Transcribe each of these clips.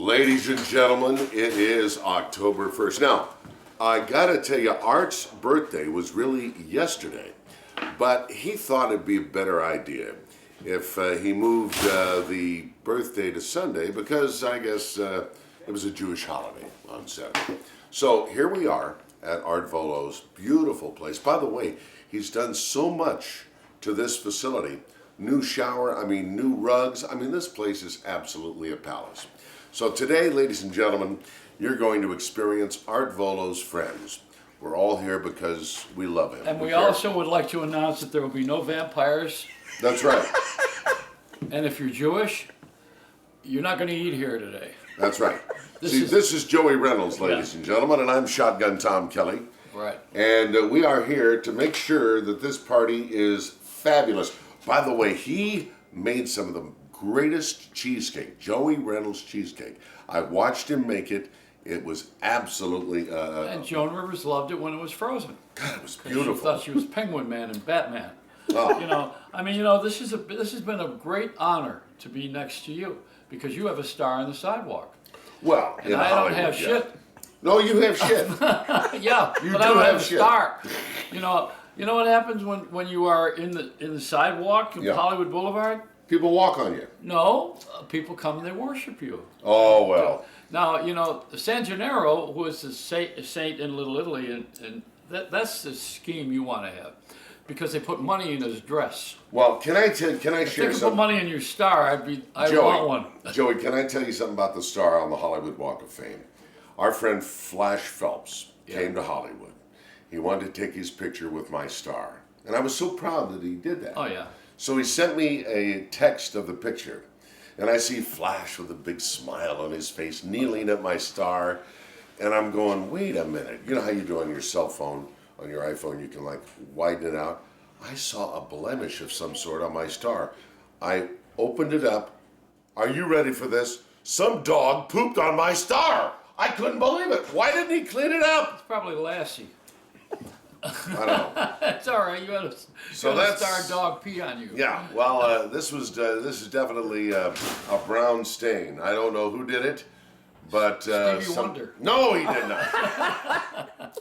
Ladies and gentlemen, it is October 1st. Now, I gotta tell you, Art's birthday was really yesterday, but he thought it'd be a better idea if he moved the birthday to Sunday because I guess it was a Jewish holiday on Saturday. So here we are at Art Vuolo's beautiful place. By the way, he's done so much to this facility. New shower, new rugs. This place is absolutely a palace. So today, ladies and gentlemen, you're going to experience Art Vuolo's friends. We're all here because we love him. And we also would like to announce that there will be no vampires. That's right. And if you're Jewish, you're not going to eat here today. That's right. This is Joey Reynolds, ladies and gentlemen, and I'm Shotgun Tom Kelly. Right. And we are here to make sure that this party is fabulous. By the way, he made some of the greatest cheesecake, Joey Reynolds cheesecake. I watched him make it. It was absolutely... and Joan Rivers loved it when it was frozen. God, it was beautiful. She thought she was Penguin Man and Batman. Oh. This has been a great honor to be next to you because you have a star on the sidewalk. Well, and I don't have shit. No, you have shit. Yeah, you but I don't have a star. You know what happens when you are in the sidewalk in Hollywood Boulevard? People walk on you. No, people come and they worship you. Oh, well. Now, San Gennaro, who is the saint in Little Italy, and that's the scheme you want to have. Because they put money in his dress. Well, can I share something? If they could put money in your star, I'd want one. Joey, can I tell you something about the star on the Hollywood Walk of Fame? Our friend Flash Phelps came to Hollywood. He wanted to take his picture with my star. And I was so proud that he did that. Oh, yeah. So he sent me a text of the picture. And I see Flash with a big smile on his face, kneeling at my star. And I'm going, wait a minute. You know how you do on your cell phone? On your iPhone, you can widen it out. I saw a blemish of some sort on my star. I opened it up. Are you ready for this? Some dog pooped on my star. I couldn't believe it. Why didn't he clean it up? It's probably Lassie. I don't know. It's all right. You had a star dog pee on you. Yeah. Well, this is definitely a brown stain. I don't know who did it, but Stevie Wonder. No, he did not.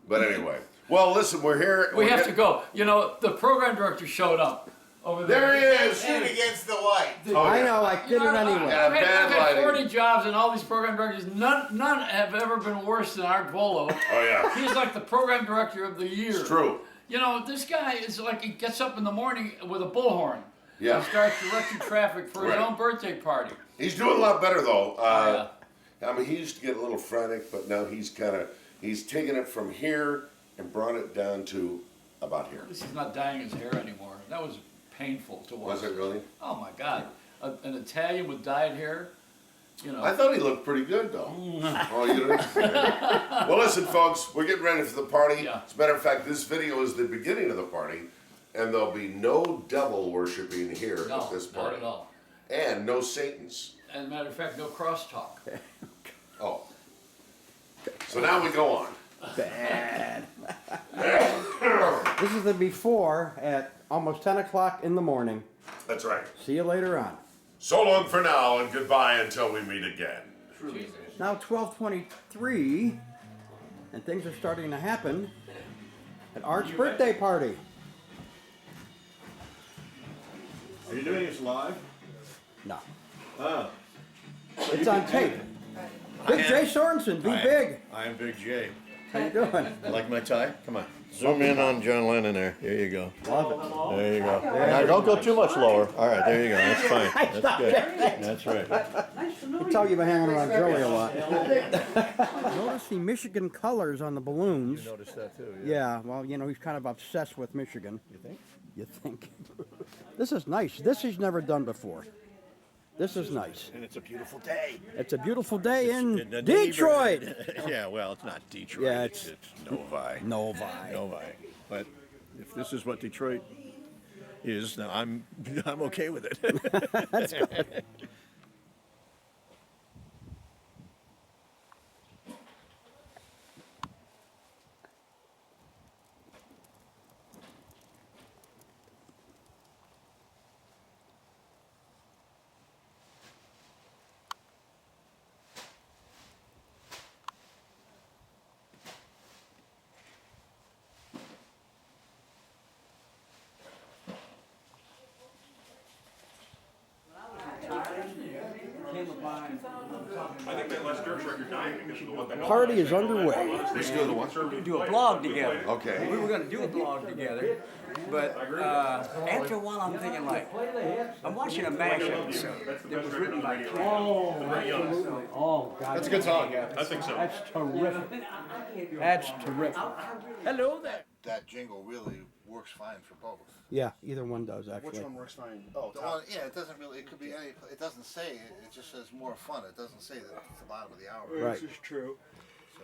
But anyway, well, listen, we're here. We have to go. The program director showed up over there. There he is. Shoot against the light. I know, I did it anyway. I've had 40 jobs, and all these program directors, none have ever been worse than Art Vuolo. Oh, yeah. He's like the program director of the year. It's true. This guy is like, he gets up in the morning with a bullhorn. Yeah. He starts directing traffic for his own birthday party. He's doing a lot better, though. He used to get a little frantic, but now he's taken it from here and brought it down to about here. At least he's not dyeing his hair anymore. That was painful to watch. Was it really? Oh my God. An Italian with dyed hair, I thought he looked pretty good, though. Oh, you didn't? Well, listen, folks, we're getting ready for the party. Yeah. As a matter of fact, this video is the beginning of the party, and there'll be no devil worshiping here at this party. Not at all. And no Satans. As a matter of fact, no crosstalk. Oh. So now we go on. Bad. This is the before at almost 10 o'clock in the morning. That's right. See you later on. So long for now, and goodbye until we meet again. Now 12:23, and things are starting to happen at Art's birthday party. Are you doing this live? No. Oh. It's on tape. Big Jay Sorensen, be big. I am Big J. How you doing? You like my tie? Come on. Zoom in on John Lennon there. There you go. Love it. There you go. Now don't go too much lower. All right, there you go. That's fine. That's good. That's right. I can tell you've been hanging around Joey a lot. Notice the Michigan colors on the balloons. You noticed that too, Yeah, well, he's kind of obsessed with Michigan. You think? You think? This is nice. This he's never done before. This is nice. And it's a beautiful day. It's a beautiful day in the Detroit. Yeah, well, it's not Detroit. Yeah, it's Novi. Novi. But if this is what Detroit is, now I'm okay with it. That's good. Party is underway. Let's do the one. Do a blog together. Okay. We were going to do a blog together, but after a while I'm thinking like, I'm watching a MASH episode that was written by Trent. Oh, God. That's a good song, yeah. I think so. That's terrific. That's terrific. Hello there. That jingle really works fine for both. Yeah, either one does, actually. Which one works fine? Oh, The one, yeah, it doesn't really. It could be any. It doesn't say. It just says more fun. It doesn't say that it's the bottom of the hour. Right. This is true.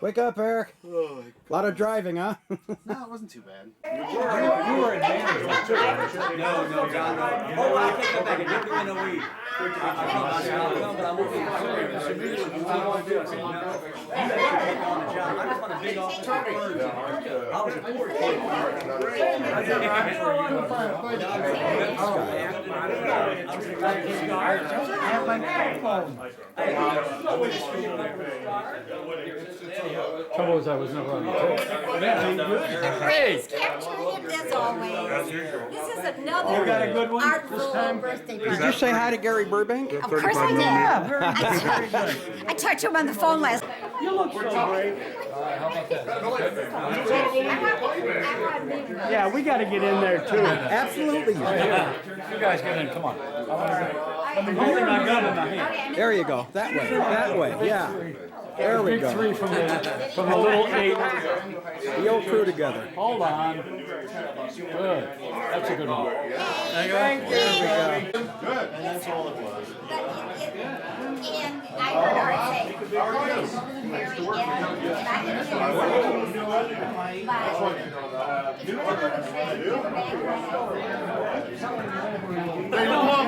Wake up, Eric. A lot of driving, huh? No, it wasn't too bad. You were in Manchester. No, John. No. Oh, I can't come back and dip you in the weed. I but I'm moving forward. I want to do it. I just want to big off the birds. I was a poor kid. have my microphone. Trouble is, I was never on the tape. Please capture him as always. This is another Art Vuolo birthday Did party. you say hi to Gary Burbank? Of course I did. I talked to him on the phone last. You look so great. Yeah, we got to get in there too. Absolutely. You guys get in, come on. I'm holding my gun in my hand. There you go. That way. That way. Yeah. There we Big three go. from the little 8. The old crew together. Hold on. Good. That's a good one. There we go. Good. And that's all it was. And I heard Art say, very end, and I didn't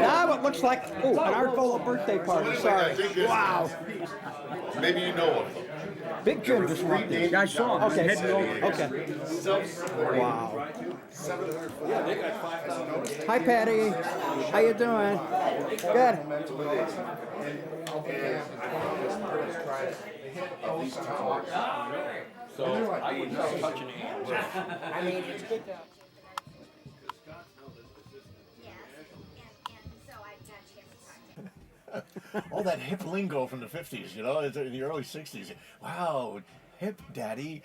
Now it looks like, oh, an Art Vuolo birthday party. Sorry. Wow. Maybe you know of them. Big Jim just walked in. I saw him. Okay. Heading over. Okay. Wow. Hi, Patty. How you doing? Good. So I wouldn't know touching hands. I mean, it's good to. All that hip lingo from the 50s, you know, in the early 60s. Wow, hip daddy,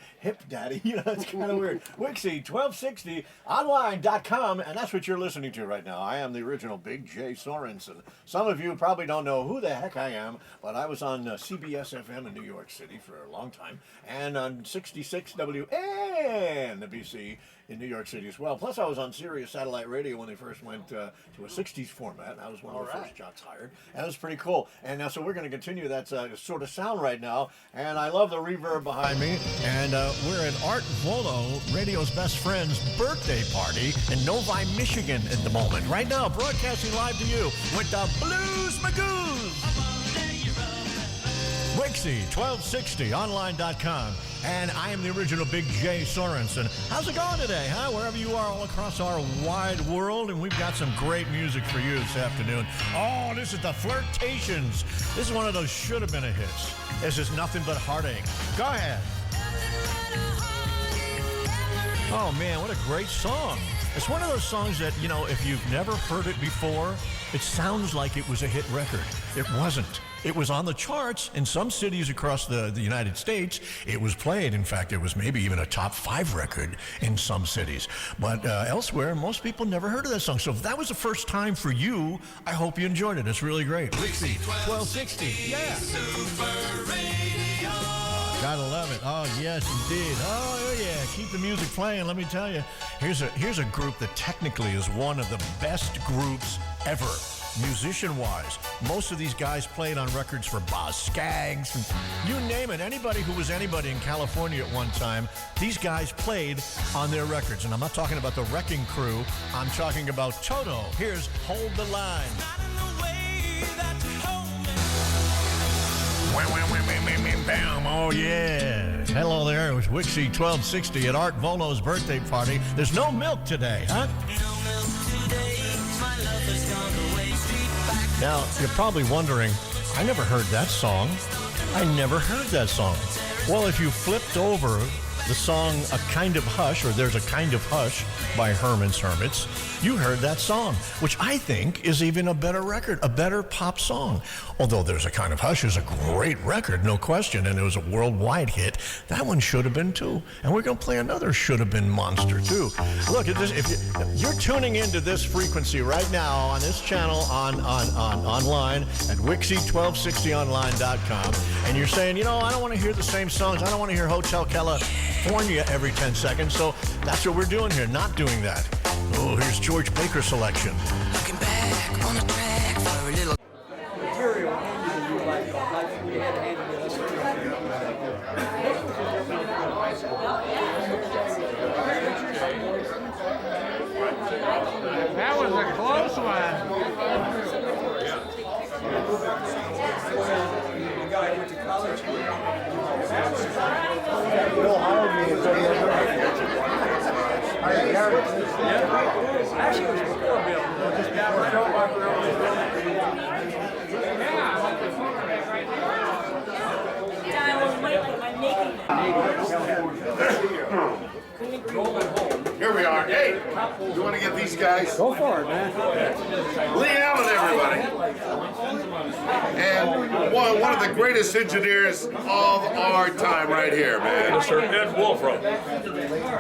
you know, it's kind of weird. Wixie, 1260, online.com, and that's what you're listening to right now. I am the original Big J Sorensen. Some of you probably don't know who the heck I am, but I was on CBS FM in New York City for a long time, and on 66 WNBC in New York City as well. Plus, I was on Sirius Satellite Radio when they first went to a 60s format. I was one of the first jocks hired. And it was pretty cool. And now, so we're going to continue that sort of sound right now. And I love the reverb behind me. And we're at Art Vuolo, radio's best friend's birthday party in Novi, Michigan at the moment. Right now, broadcasting live to you with the Blues Magoos. Wixie, 1260, online.com. And I am the original Big J Sorensen. How's it going today, huh? Wherever you are all across our wide world, and we've got some great music for you this afternoon. Oh, this is the Flirtations. This is one of those should have been a hits. This is Nothing But Heartache. Go ahead. Oh, man, what a great song. It's one of those songs that, you know, if you've never heard it before, it sounds like it was a hit record. It wasn't. It was on the charts in some cities across the United States. It was played. In fact, it was maybe even a top 5 record in some cities. But elsewhere, most people never heard of that song. So if that was the first time for you, I hope you enjoyed it. It's really great. Wixie, 1260. Yeah. Gotta love it. Oh, yes, indeed. Oh, yeah. Keep the music playing. Let me tell you. Here's a group that technically is one of the best groups ever. Musician-wise, most of these guys played on records for Boz Scaggs, and you name it. Anybody who was anybody in California at one time, these guys played on their records. And I'm not talking about the Wrecking Crew. I'm talking about Toto. Here's Hold the Line. Bam. Oh, yeah. Hello there. It was Wixie 1260 at Art Vuolo's birthday party. There's no milk today, huh? Now, you're probably wondering, I never heard that song. I never heard that song. Well, if you flipped over the song A Kind of Hush, or There's a Kind of Hush by Herman's Hermits, you heard that song, which I think is even a better record, a better pop song. Although There's a Kind of Hush is a great record, no question, and it was a worldwide hit. That one should have been too. And we're going to play another should have been monster too. Look, if you're tuning into this frequency right now on this channel online at Wixie1260online.com, and you're saying, you know, I don't want to hear the same songs. I don't want to hear Hotel California every 10 seconds. So that's what we're doing here, not doing that. Oh, here's George Baker's selection. Looking back on the track for a little Material handy to you like we had handy to us. That was a close one. The guy went to college. Bill hired me and said, Actually, it was before Bill. Here we are. Hey, you want to get these guys? Go for it, man. Lee Allen, everybody. And one of the greatest engineers of our time right here, man. Mr. Ed Wolfram.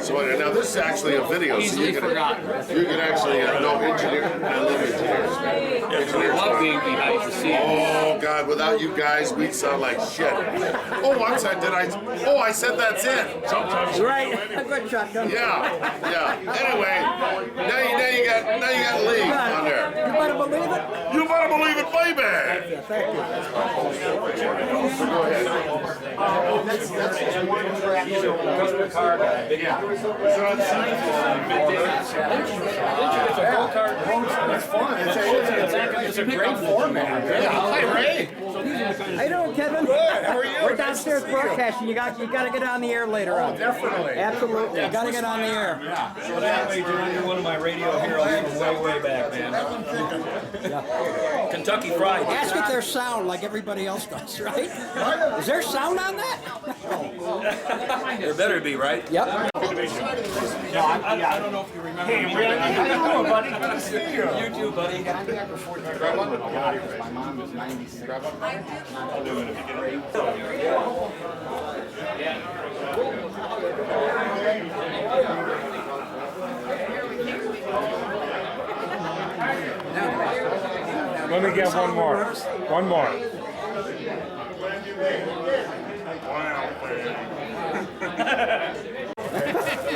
So now this is actually a video, so you can actually know engineer. I love engineers, man. Engineers. Love being behind the scenes. Oh God, without you guys, we'd sound like shit. Oh, I'm sorry. I said that's it. Sometimes. Right. A good shotgun. Yeah. Anyway, now you got Lee on there. You better believe it. You better believe it, baby. Thank you. Go ahead. that's just one track. Is it on It's fun. It's a great format. Hi, Ray. How you doing, Kevin? Good. How are you? We're downstairs broadcasting. You got to get on the air later on. Definitely. Absolutely. You got to get on the air. So that way, you're under one of my radio heroes from way back, man. Kentucky Fried. Ask if there's sound like everybody else does, right? Is there sound on that? There better be, right? Yep. I don't know if you remember me. How you doing, buddy? Good to see you. You too, buddy. My mom was 96. Let me get one more. One more.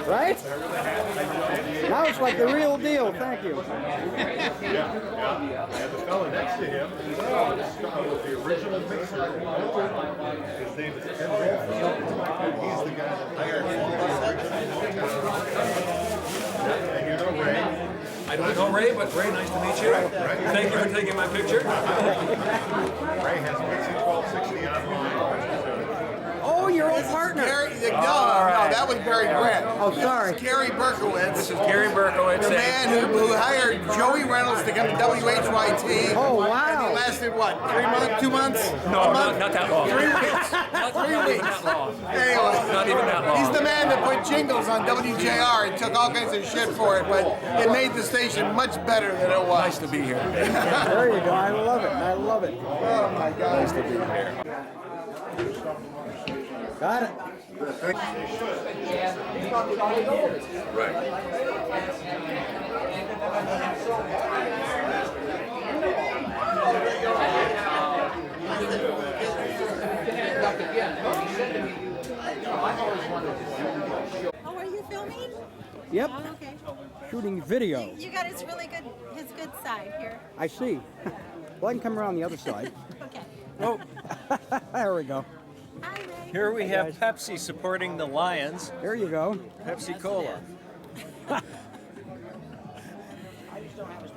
Right? Now it's like the real deal. Thank you. And the fellow next to him is the original mixer. His name is Ken and he's the guy that hired and you know Ray. I don't know Ray, but Ray, nice to meet you. Thank you for taking my picture. Ray has Wixie 1260 online. Oh, your old partner. No, that was Barry Brett. Oh, sorry. Gary Berkowitz. This is Gary Berkowitz. The man who hired Joey Reynolds to come to WHYT. Oh, And wow. he lasted what, 3 months, 2 months? No, a month? not that long. 3 weeks. Not 3 even weeks. that long. Anyway, Not even that long. he's the man that put jingles on WJR and took all kinds of shit for it, but it made the station much better than it was. Nice to be here. There you go. I love it. I love it. Oh my God. Nice to be here. Got it. Right. Oh, are you filming? Yep. Oh, okay. Shooting video. You got his good side here. I see. Well, I can come around the other side. Okay. Oh, there we go. Hi, Ray. Here we have Pepsi supporting the Lions. There you go. Pepsi Cola.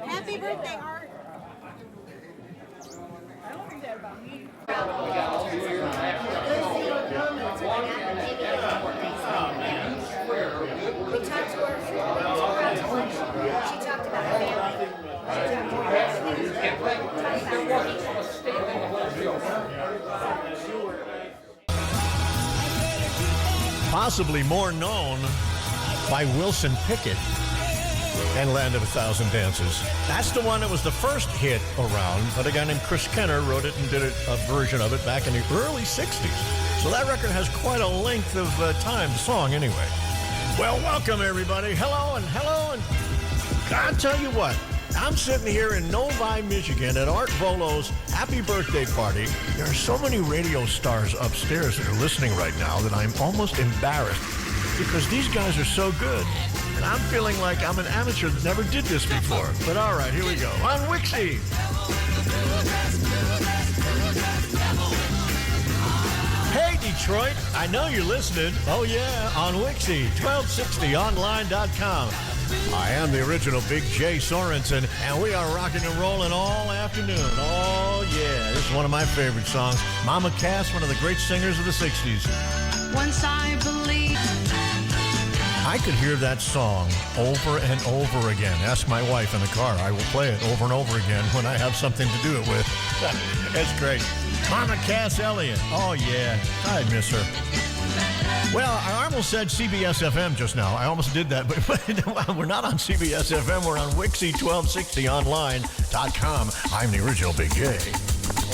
Happy birthday, Art. We talked to her. She talked about her family. possibly more known by Wilson Pickett and Land of a Thousand Dances. That's the one that was the first hit around, but a guy named Chris Kenner wrote it and did a version of it back in the early 60s. So that record has quite a length of time, the song anyway. Well, welcome everybody. Hello and I'll tell you what, I'm sitting here in Novi, Michigan at Art Vuolo's happy birthday party. There are so many radio stars upstairs that are listening right now that I'm almost embarrassed because these guys are so good. And I'm feeling like I'm an amateur that never did this before. But all right, here we go. On Wixie. Hey, Detroit, I know you're listening. Oh, yeah, on Wixie, 1260online.com. I am the original Big J Sorensen, and we are rocking and rolling all afternoon. Oh, yeah, this is one of my favorite songs. Mama Cass, one of the great singers of the 60s. Once I believe. I could hear that song over and over again. Ask my wife in the car. I will play it over and over again when I have something to do it with. It's great. Mama Cass Elliott. Oh, yeah. I miss her. Well, I almost said CBS FM just now. I almost did that, but we're not on CBS FM. We're on Wixie1260online.com. I'm the original Big J.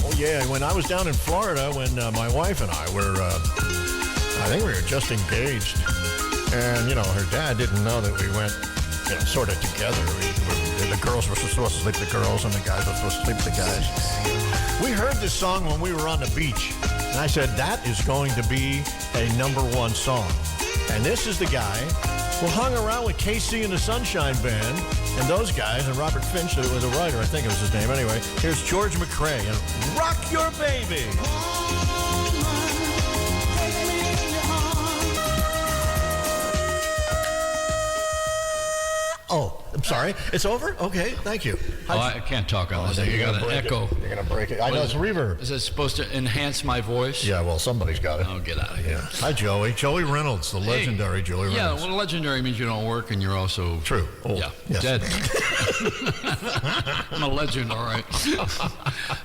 Oh, yeah. When I was down in Florida, when my wife and I were, I think we were just engaged. And, her dad didn't know that we went, sort of together. The girls were supposed to sleep with the girls, and the guys were supposed to sleep with the guys. We heard this song when we were on the beach. And I said, that is going to be a #1 song. And this is the guy who hung around with KC and the Sunshine Band, and those guys, and Robert Finch, that was a writer, I think it was his name. Anyway, here's George McRae and Rock Your Baby. Oh, I'm sorry. It's over? Okay, thank you. I can't talk on this thing. You got an echo. You're going to break it. I know it's reverb. Is it supposed to enhance my voice? Yeah, well, somebody's got it. Oh, get out of here. Yeah. Hi, Joey. Joey Reynolds, the legendary Joey Reynolds. Yeah, well, legendary means you don't work and you're also... True. Old. Yeah, yes. dead. I'm a legend, all right.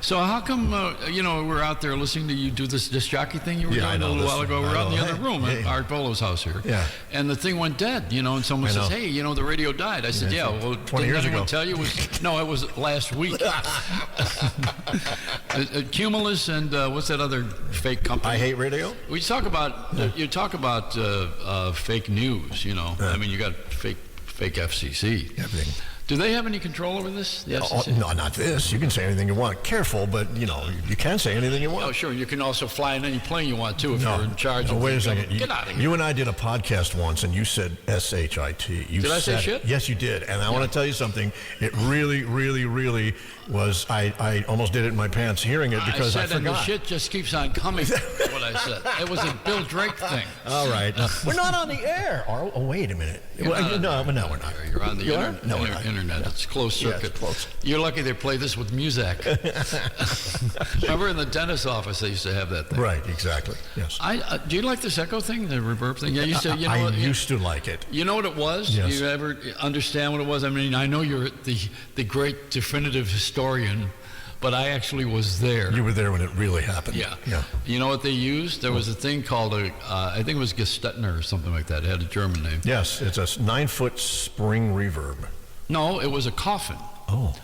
So how come, we're out there listening to you do this disc jockey thing you were doing a little while ago? We're out in the other room at Art Vuolo's house here. Yeah. And the thing went dead, and someone says, hey, the radio died. I said, yeah, well, 20 years ago. Tell you no, it was last week. Cumulus and what's that other fake company? I Hate Radio. We talk about you talk about fake news. I mean, you got fake FCC. Everything. Do they have any control over this? The FCC? No, not this. You can say anything you want. Careful, but you can say anything you want. Oh, sure. You can also fly in any plane you want too if you're in charge. No, wait a second. Get out of here. You and I did a podcast once, and you said S-H-I-T. Did I say shit? Yes, you did. And I want to tell you something. It really, really, really was. I almost did it in my pants hearing it because I forgot. And the shit just keeps on coming. What I said. It was a Bill Drake thing. All right. We're not on the air. Oh, wait a minute. No, we're not. You're on the internet. No, internet. It's closed circuit. Yeah, it's close. You're lucky they play this with music. Remember in the dentist's office they used to have that thing. Right, exactly. Yes. Do you like this echo thing, the reverb thing? Yeah, you said. I used to like it. You know what it was? Yes. You ever understand what it was? I mean, I know you're the great definitive historian, but I actually was there. You were there when it really happened. Yeah. Yeah. You know what they used? There was a thing called I think it was Gestetner or something like that. It had a German name. Yes, it's a 9-foot spring reverb. No, it was a coffin. Oh.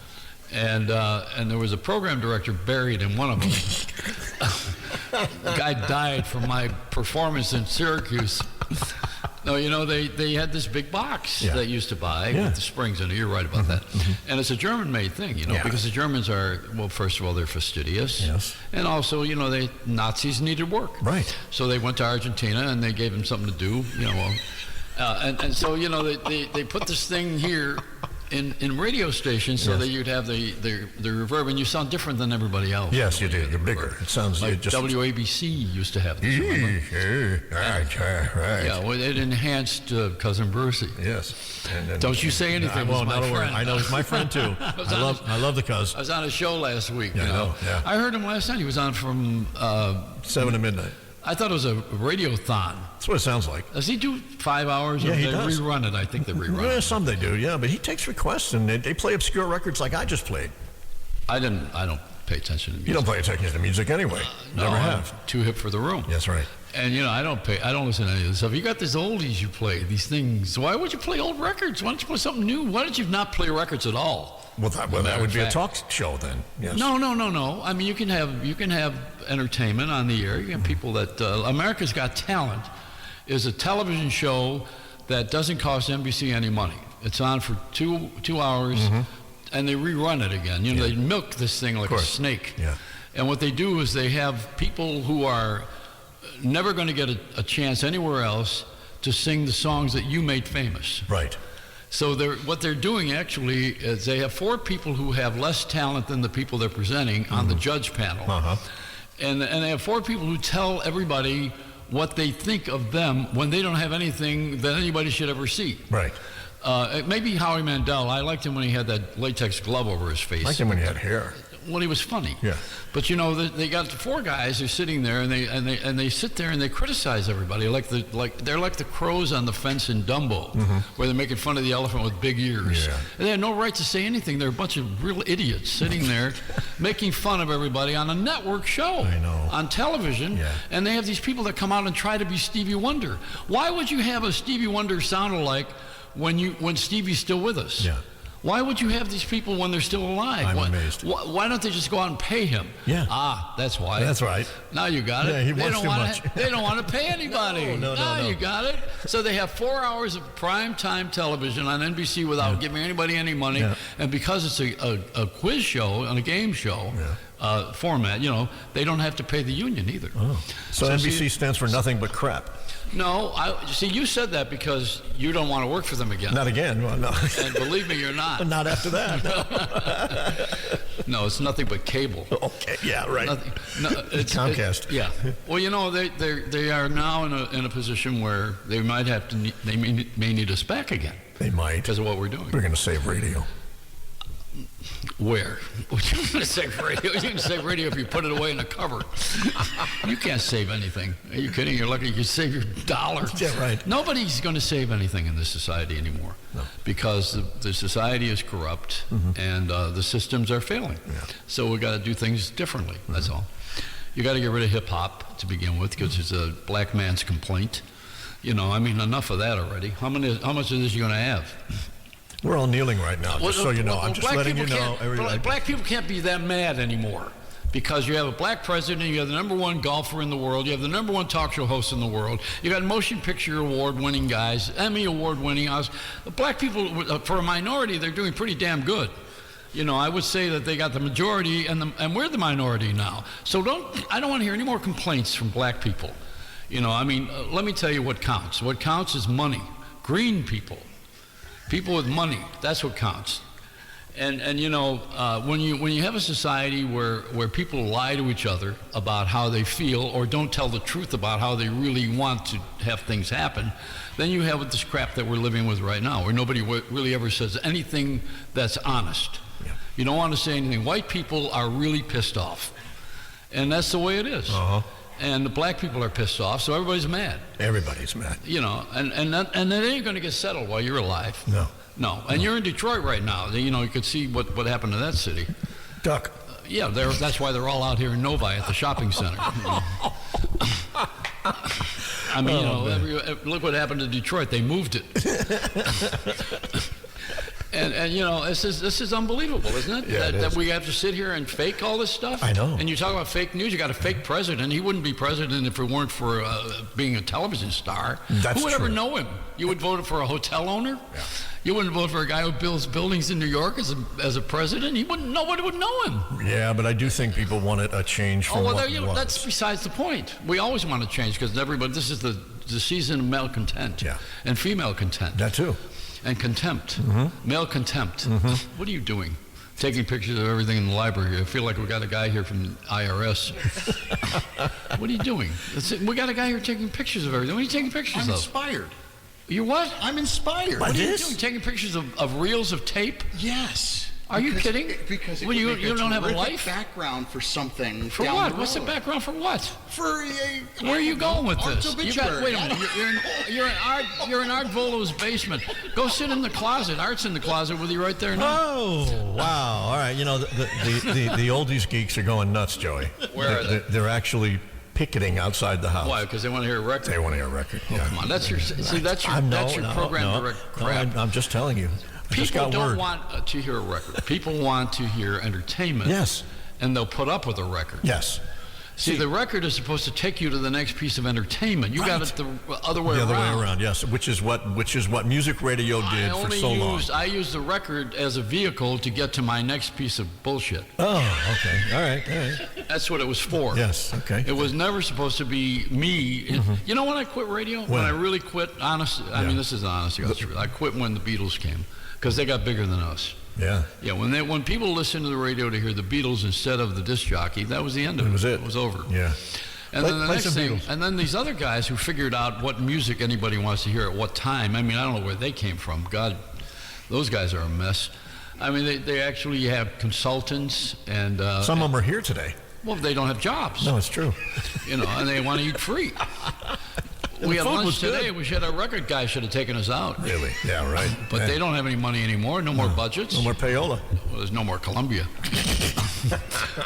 And there was a program director buried in one of them. The guy died from my performance in Syracuse. No, they had this big box they used to buy with the springs in it. You're right about that. And it's a German-made thing, because the Germans are, well, first of all, they're fastidious. Yes. And also, Nazis needed work. Right. So they went to Argentina and they gave them something to do, and so, they put this thing here in radio stations so that you'd have the reverb, and you sound different than everybody else. Yes, you do. You're bigger. It sounds like just... WABC used to have this. Right. Yeah, well, it enhanced Cousin Brucey. Yes. And don't you say anything. I won't. My friend. I know he's my friend too. I love the cuz. I was on a show last week. Yeah, I know. Yeah. I heard him last night. He was on from 7 to midnight. I thought it was a radiothon. That's what it sounds like. Does he do 5 hours? Yeah, or he they does. Rerun it. I think they rerun it. Some they do, yeah. But he takes requests and they play obscure records like I just played. I don't pay attention to music. You don't pay attention to music anyway. Never have. I'm too hip for the room. That's right. And I don't listen to any of this stuff. You got these oldies you play, these things. Why would you play old records? Why don't you play something new? Why don't you not play records at all? Well, that would be a talk show then. Yes. No. I mean, you can have entertainment on the air. You have people that America's Got Talent is a television show that doesn't cost NBC any money. It's on for two hours, and they rerun it again. They milk this thing like a snake. Yeah. And what they do is they have people who are never going to get a chance anywhere else to sing the songs that you made famous. Right. So what they're doing actually is they have 4 people who have less talent than the people they're presenting on the judge panel. And they have 4 people who tell everybody what they think of them when they don't have anything that anybody should ever see. Right. Maybe Howie Mandel. I liked him when he had that latex glove over his face. I liked him when he had hair. Well, he was funny. Yeah. But they got 4 guys who are sitting there, and they sit there and they criticize everybody they're like the crows on the fence in Dumbo, where they're making fun of the elephant with big ears. Yeah. And they have no right to say anything. They're a bunch of real idiots sitting there, making fun of everybody on a network show. I know. On television. Yeah. And they have these people that come out and try to be Stevie Wonder. Why would you have a Stevie Wonder sound alike when Stevie's still with us? Yeah. Why would you have these people when they're still alive? I'm amazed. Why don't they just go out and pay him? Yeah. That's why. That's right. Now you got it. Yeah, he wants too much. They don't want to pay anybody. No. You got it. So they have 4 hours of prime time television on NBC without giving anybody any money. Yeah. And because it's a quiz show and a game show format, they don't have to pay the union either. Oh. So NBC stands for nothing but crap. No, you said that because you don't want to work for them again. Not again. Well, no. And believe me, you're not. Not after that. No, it's nothing but cable. Okay, yeah, right. It's Comcast. Yeah. Well, they are now in a position where they might have to. They may need us back again. They might because of what we're doing. We're going to save radio. Where? You're going to save radio. You can save radio if you put it away in a cupboard. You can't save anything. Are you kidding? You're lucky you can save your dollar. Yeah, right. Nobody's going to save anything in this society anymore. No. Because the society is corrupt and the systems are failing. Yeah. So we got to do things differently. That's all. You got to get rid of hip hop to begin with because it's a black man's complaint. Enough of that already. How much of this are you going to have? We're all kneeling right now, just so you know. I'm just letting you know. Black people can't be that mad anymore because you have a black president, you have the #1 golfer in the world, you have the #1 talk show host in the world, you got motion picture award-winning guys, Emmy award-winning. Black people, for a minority, they're doing pretty damn good. I would say that they got the majority, and we're the minority now. So I don't want to hear any more complaints from black people. Let me tell you what counts. What counts is money. Green people. People with money, that's what counts. And when you have a society where people lie to each other about how they feel or don't tell the truth about how they really want to have things happen, then you have this crap that we're living with right now, where nobody really ever says anything that's honest. Yeah. You don't want to say anything. White people are really pissed off, and that's the way it is. And the black people are pissed off, so everybody's mad. Everybody's mad. And that ain't going to get settled while you're alive. No. And you're in Detroit right now. You could see what happened to that city. Duck. Yeah, that's why they're all out here in Novi at the shopping center. Look what happened to Detroit. They moved it. And this is unbelievable, isn't it? Yeah, that we have to sit here and fake all this stuff. I know. And you talk about fake news. You got a fake president. He wouldn't be president if it weren't for being a television star. That's Who would true. ever know him? You would vote for a hotel owner. Yeah. You wouldn't vote for a guy who builds buildings in New York as a president. Nobody would know him. Yeah, but I do think people wanted a change from what was. That's besides the point. We always want to change because everybody. This is the season of male content. Yeah. And female content. That too. And contempt. Male contempt. What are you doing? Taking pictures of everything in the library. I feel like we got a guy here from the IRS. What are you doing? We got a guy here taking pictures of everything. What are you taking pictures of? I'm inspired. You're what? I'm inspired. What are you doing? Taking pictures of reels of tape? Yes. Are you kidding? Because Well, you don't have a life? background for something. For down what? the What's the road. background for what? For Where are you going with Art's this? You got, wait a obituary. minute. You're in Art Vuolo's basement. Go sit in the closet. Art's in the closet with you right there now. Oh, wow. All right. You know, the oldies geeks are going nuts, Joey. Where are they? They're actually picketing outside the house. Why? Because they want to hear a record. They want to hear a record. Oh, yeah. come on. That's your program direct crap. I'm just telling you. I just People got don't word. want to hear a record. People want to hear entertainment. Yes. And they'll put up with a record. Yes. See, the record is supposed to take you to the next piece of entertainment. You got it the other way around. The other way around, yes. Which is what music radio did for so long. I used the record as a vehicle to get to my next piece of bullshit. Oh, okay. All right. That's what it was for. Yes, okay. It was never supposed to be me. Mm-hmm. You know when I quit radio? When I really quit, honestly, I mean, this is honest. I quit when the Beatles came because they got bigger than us. Yeah. Yeah, when people listened to the radio to hear the Beatles instead of the disc jockey, that was the end of it. It was over. Yeah. And then the next thing, and then these other guys who figured out what music anybody wants to hear at what time. I mean, I don't know where they came from. God, those guys are a mess. I mean, they actually have consultants and some of them are here today. Well, they don't have jobs. No, it's true. You know, and they want to eat free. We had lunch today. We should have a record guy should have taken us out. Really? Yeah, right. But they don't have any money anymore. No more budgets. No more payola. Well, there's no more Columbia.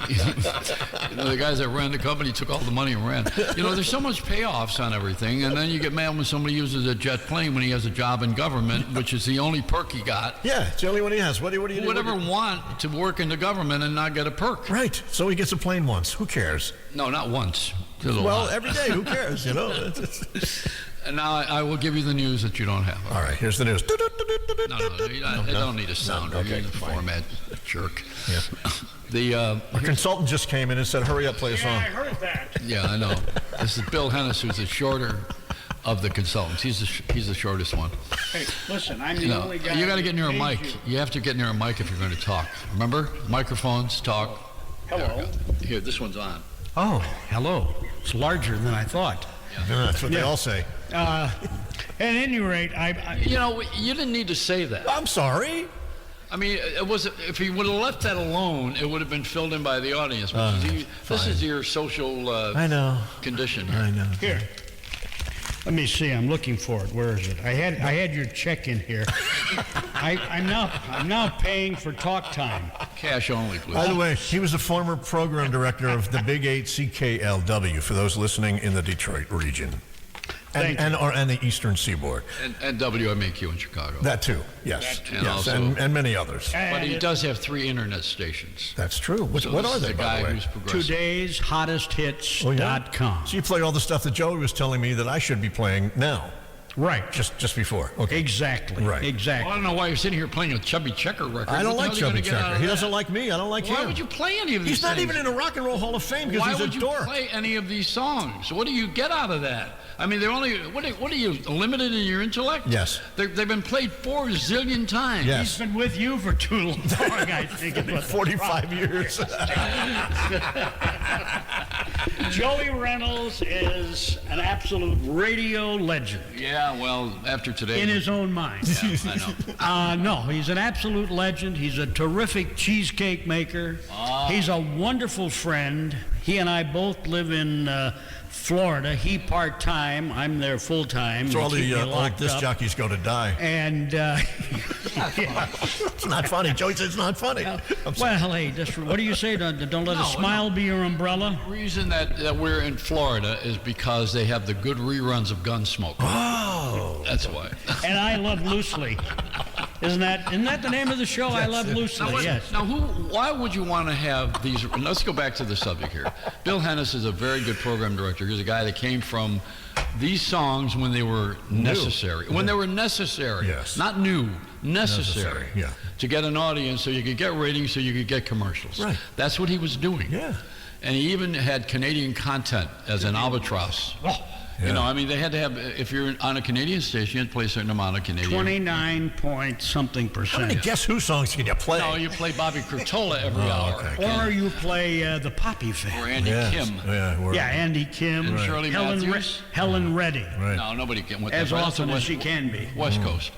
You know, the guys that ran the company took all the money and ran. You know, there's so much payoffs on everything, and then you get mad when somebody uses a jet plane when he has a job in government, which is the only perk he got. Yeah, it's the only one he has. What do you Who would ever want to work in the government and not get a perk? Right. So he gets a plane once. Who cares? No, not once. Well, every day. Who cares? You know. And now I will give you the news that you don't have. All right, here's the news. No, I don't need a sounder. Okay, You're the fine. format jerk. Yeah. Our consultant just came in and said, "Hurry up, play a song." I heard that. Yeah, I know. This is Bill Hennis, who's the shorter of the consultants. He's the shortest one. Hey, listen, I'm the only guy. You got to get near a who mic. paid You have to get near a mic if you're going to talk. Remember? Microphones, talk. Hello. Here, this one's on. Oh, hello. It's larger than I thought. Yeah, that's what they all say. At any rate, You know, you didn't need to say that. I'm sorry. I mean, it was if he would have left that alone, it would have been filled in by the audience. This is your social I know. condition here. I know. Here. Let me see. I'm looking for it. Where is it? I had your check in here. I'm now paying for talk time. Cash only, please. By the way, he was the former program director of the Big 8 CKLW, for those listening in the Detroit region. And the Eastern Seaboard. And WMAQ in Chicago. That too, yes. And yes, also- and many others. But he does have 3 internet stations. That's true. What So are this is they, the by guy the way? who's progressive. Today's hottesthits.com. So you play all the stuff that Joey was telling me that I should be playing now. Right. Just before. Okay. Exactly. Right. Exactly. Well, I don't know why you're sitting here playing a Chubby Checker record. I don't What the like hell are Chubby you gonna get out Checker. of He that? doesn't like me. I don't like him. Why would you play any of these He's not things? even in a Rock and Roll Hall of Fame because Why he's a would you dork. play any of these songs? What do you get out of that? I mean, they're only, what are you, limited in your intellect? Yes. They've been played 4 zillion times. Yes. He's been with you for too long, I think. It was 45 years. Joey Reynolds is an absolute radio legend. Yeah, well, after today. In his own mind. Yeah, I know. No, he's an absolute legend. He's a terrific cheesecake maker. He's a wonderful friend. He and I both live in Florida. He part-time. I'm there full-time. So all They keep the me old locked disc up. jockeys go to die. And It's not funny. Joey says it's not funny. well, hey, just, what do you say? Don't let a smile be your umbrella. The reason that we're in Florida is because they have the good reruns of Gunsmoke. Oh. That's why. And I Love Loosely. Isn't that the name of the show? I Love Loosely. Yes. Now, why would you want to have these? Let's go back to the subject here. Bill Hennis is a very good program director. He's a guy that came from these songs when they were necessary. When they were necessary. Yes. Not new. Necessary. Yeah. To get an audience so you could get ratings, so you could get commercials. Right. That's what he was doing. Yeah. And he even had Canadian content as an albatross. Yeah. You know, I mean, they had to have, if you're on a Canadian station, you had to play a certain amount of Canadian. 29-point-something%. How many Guess Who songs can you play? No, you play Bobby Curtola every hour. Okay. Or you play the Poppy Or Family. Andy Yes. Kim. Yeah. Andy Kim, And Shirley Matthews. Helen Reddy, Right. No, nobody can. as That's often the as she can be. West Coast.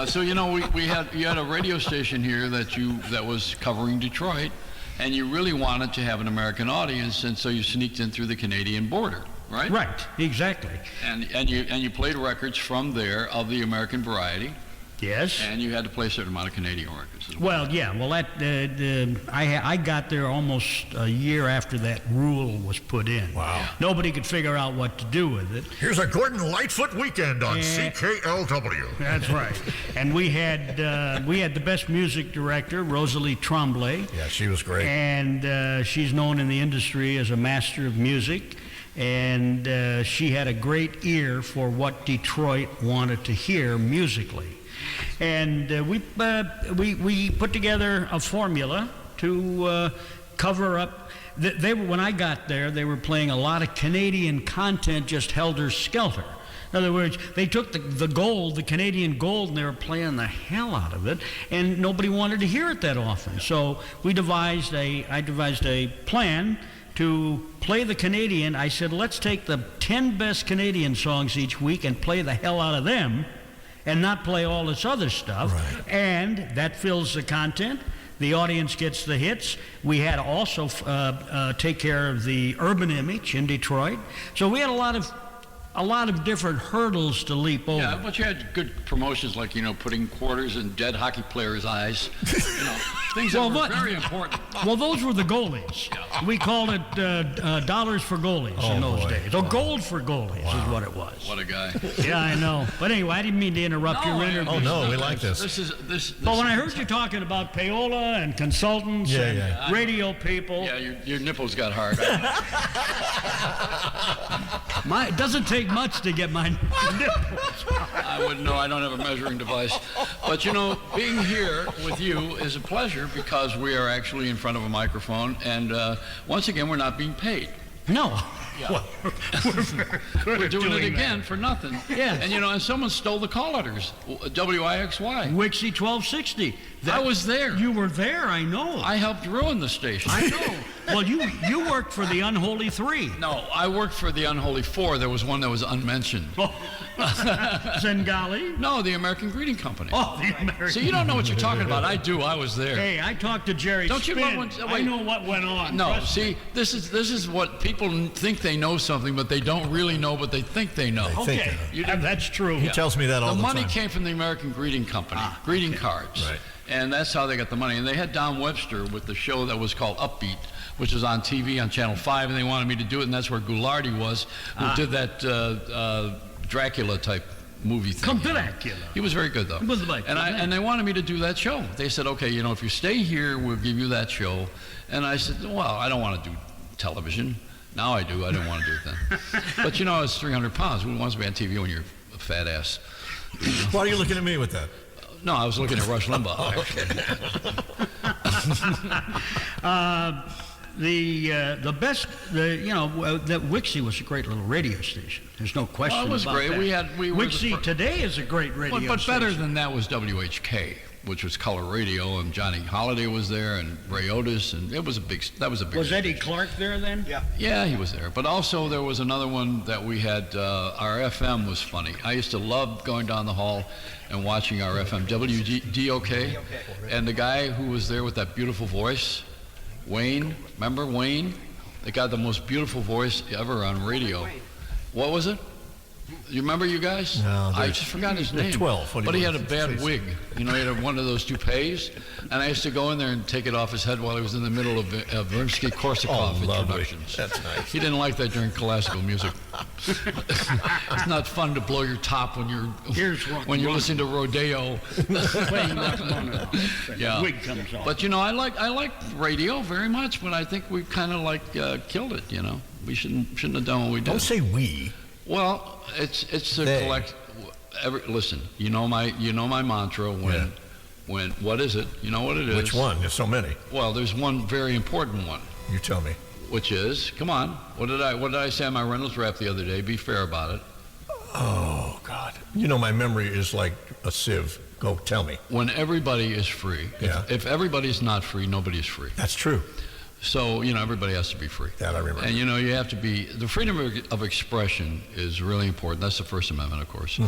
So you know, you had a radio station here that was covering Detroit, and you really wanted to have an American audience, and so you sneaked in through the Canadian border, right? Right, exactly. And you played records from there of the American variety. Yes. And you had to play a certain amount of Canadian records as well. Well, yeah. Well, I got there almost a year after that rule was put in. Wow. Nobody could figure out what to do with it. Here's a Gordon Lightfoot weekend on And- CKLW. That's right. And we had the best music director, Rosalie Tremblay. Yeah, she was great. And she's known in the industry as a master of music. And she had a great ear for what Detroit wanted to hear musically. And we put together a formula to cover up. When I got there, they were playing a lot of Canadian content, just helter-skelter. In other words, they took the gold, the Canadian gold, and they were playing the hell out of it, and nobody wanted to hear it that often. So I devised a plan to play the Canadian. I said, let's take the 10 best Canadian songs each week and play the hell out of them, and not play all this other stuff. Right. And that fills the content. The audience gets the hits. We had to also take care of the urban image in Detroit. So we had a lot of different hurdles to leap over. Yeah, but you had good promotions like, you know, putting quarters in dead hockey players' eyes. You know, things that were very important. Well, those were the goalies. We called it dollars for goalies in those days. Or gold for goalies is what it was. What a guy. Yeah, I know. But anyway, I didn't mean to interrupt your interview. Oh, no, we like this. But when I heard you talking about payola and consultants and radio people. Yeah, your nipples got hard. It doesn't take much to get my nipples. I wouldn't know. I don't have a measuring device. But, you know, being here with you is a pleasure because we are actually in front of a microphone. And once again, we're not being paid. No. Yeah. We're doing it again for nothing. Yeah. And, you know, and someone stole the call letters. WIXY. Wixie 1260. I was there. You were there, I know. I helped ruin the station. I know. Well, you worked for the Unholy Three. No, I worked for the Unholy Four. There was one that was unmentioned. Oh. Zengali? No, the American Greeting Company. Oh, the American. See, you don't know what you're talking about. I do. I was there. Hey, I talked to Jerry Don't you Spin. love when, I know what went on. No, Trust see, me. this is what people think they know something, but they don't really know, but they think they know. Okay, that's true. He tells me that all the time. The money came from the American Greeting Company, greeting cards. Right. And that's how they got the money. And they had Don Webster with the show that was called Upbeat, which was on TV on Channel 5, and they wanted me to do it, and that's where Goulardi was, who did that Dracula-type movie thing. Come Dracula. He was very good, though. Was like and they wanted me to do that show. They said, okay, you know, if you stay here, we'll give you that show. And I said, well, I don't want to do television. Now I do. I didn't want to do it then. But, you know, it's 300 pounds. Who wants to be on TV when you're a fat ass? Why are you looking at me with that? No, I was looking at Rush Limbaugh, actually. The best, that Wixie was a great little radio station. There's no question about that. Well, it was great. Wixie today is a great radio but station. better than that was WHK, which was color radio, and Johnny Holiday was there, and Ray Otis, and that was a big. Was Eddie Clark there then? Yeah. Yeah, he was there. But also there was another one that we had. Our FM was funny. I used to love going down the hall and watching our FM, WDOK, and the guy who was there with that beautiful voice, Wayne. Remember Wayne? The guy, the most beautiful voice ever on radio. What was it? You remember, you guys? No, I just forgot his name. 12. But he had a bad wig. You know, he had one of those toupees. And I used to go in there and take it off his head while he was in the middle of Rimsky-Korsakov introductions. That's nice. He didn't like that during classical music. It's not fun to blow your top when you're listening to Rodeo. Playing Rachmaninoff. Yeah. Wig comes off. But, you know, I like radio very much, but I think we kind of killed it, you know. We shouldn't have done what we did. Don't say we. Well, it's a collect. Listen, you know my mantra when what is it? You know what it is? Which one? There's so many. Well, there's one very important one. You tell me. Which is, come on, what did I say on my Reynolds rap the other day? Be fair about it. Oh God, you know my memory is like a sieve. Go tell me. When everybody is free. Yeah. If everybody's not free, nobody's free. That's true. So, everybody has to be free. That I remember. And, you have to be, the freedom of expression is really important. That's the First Amendment, of course.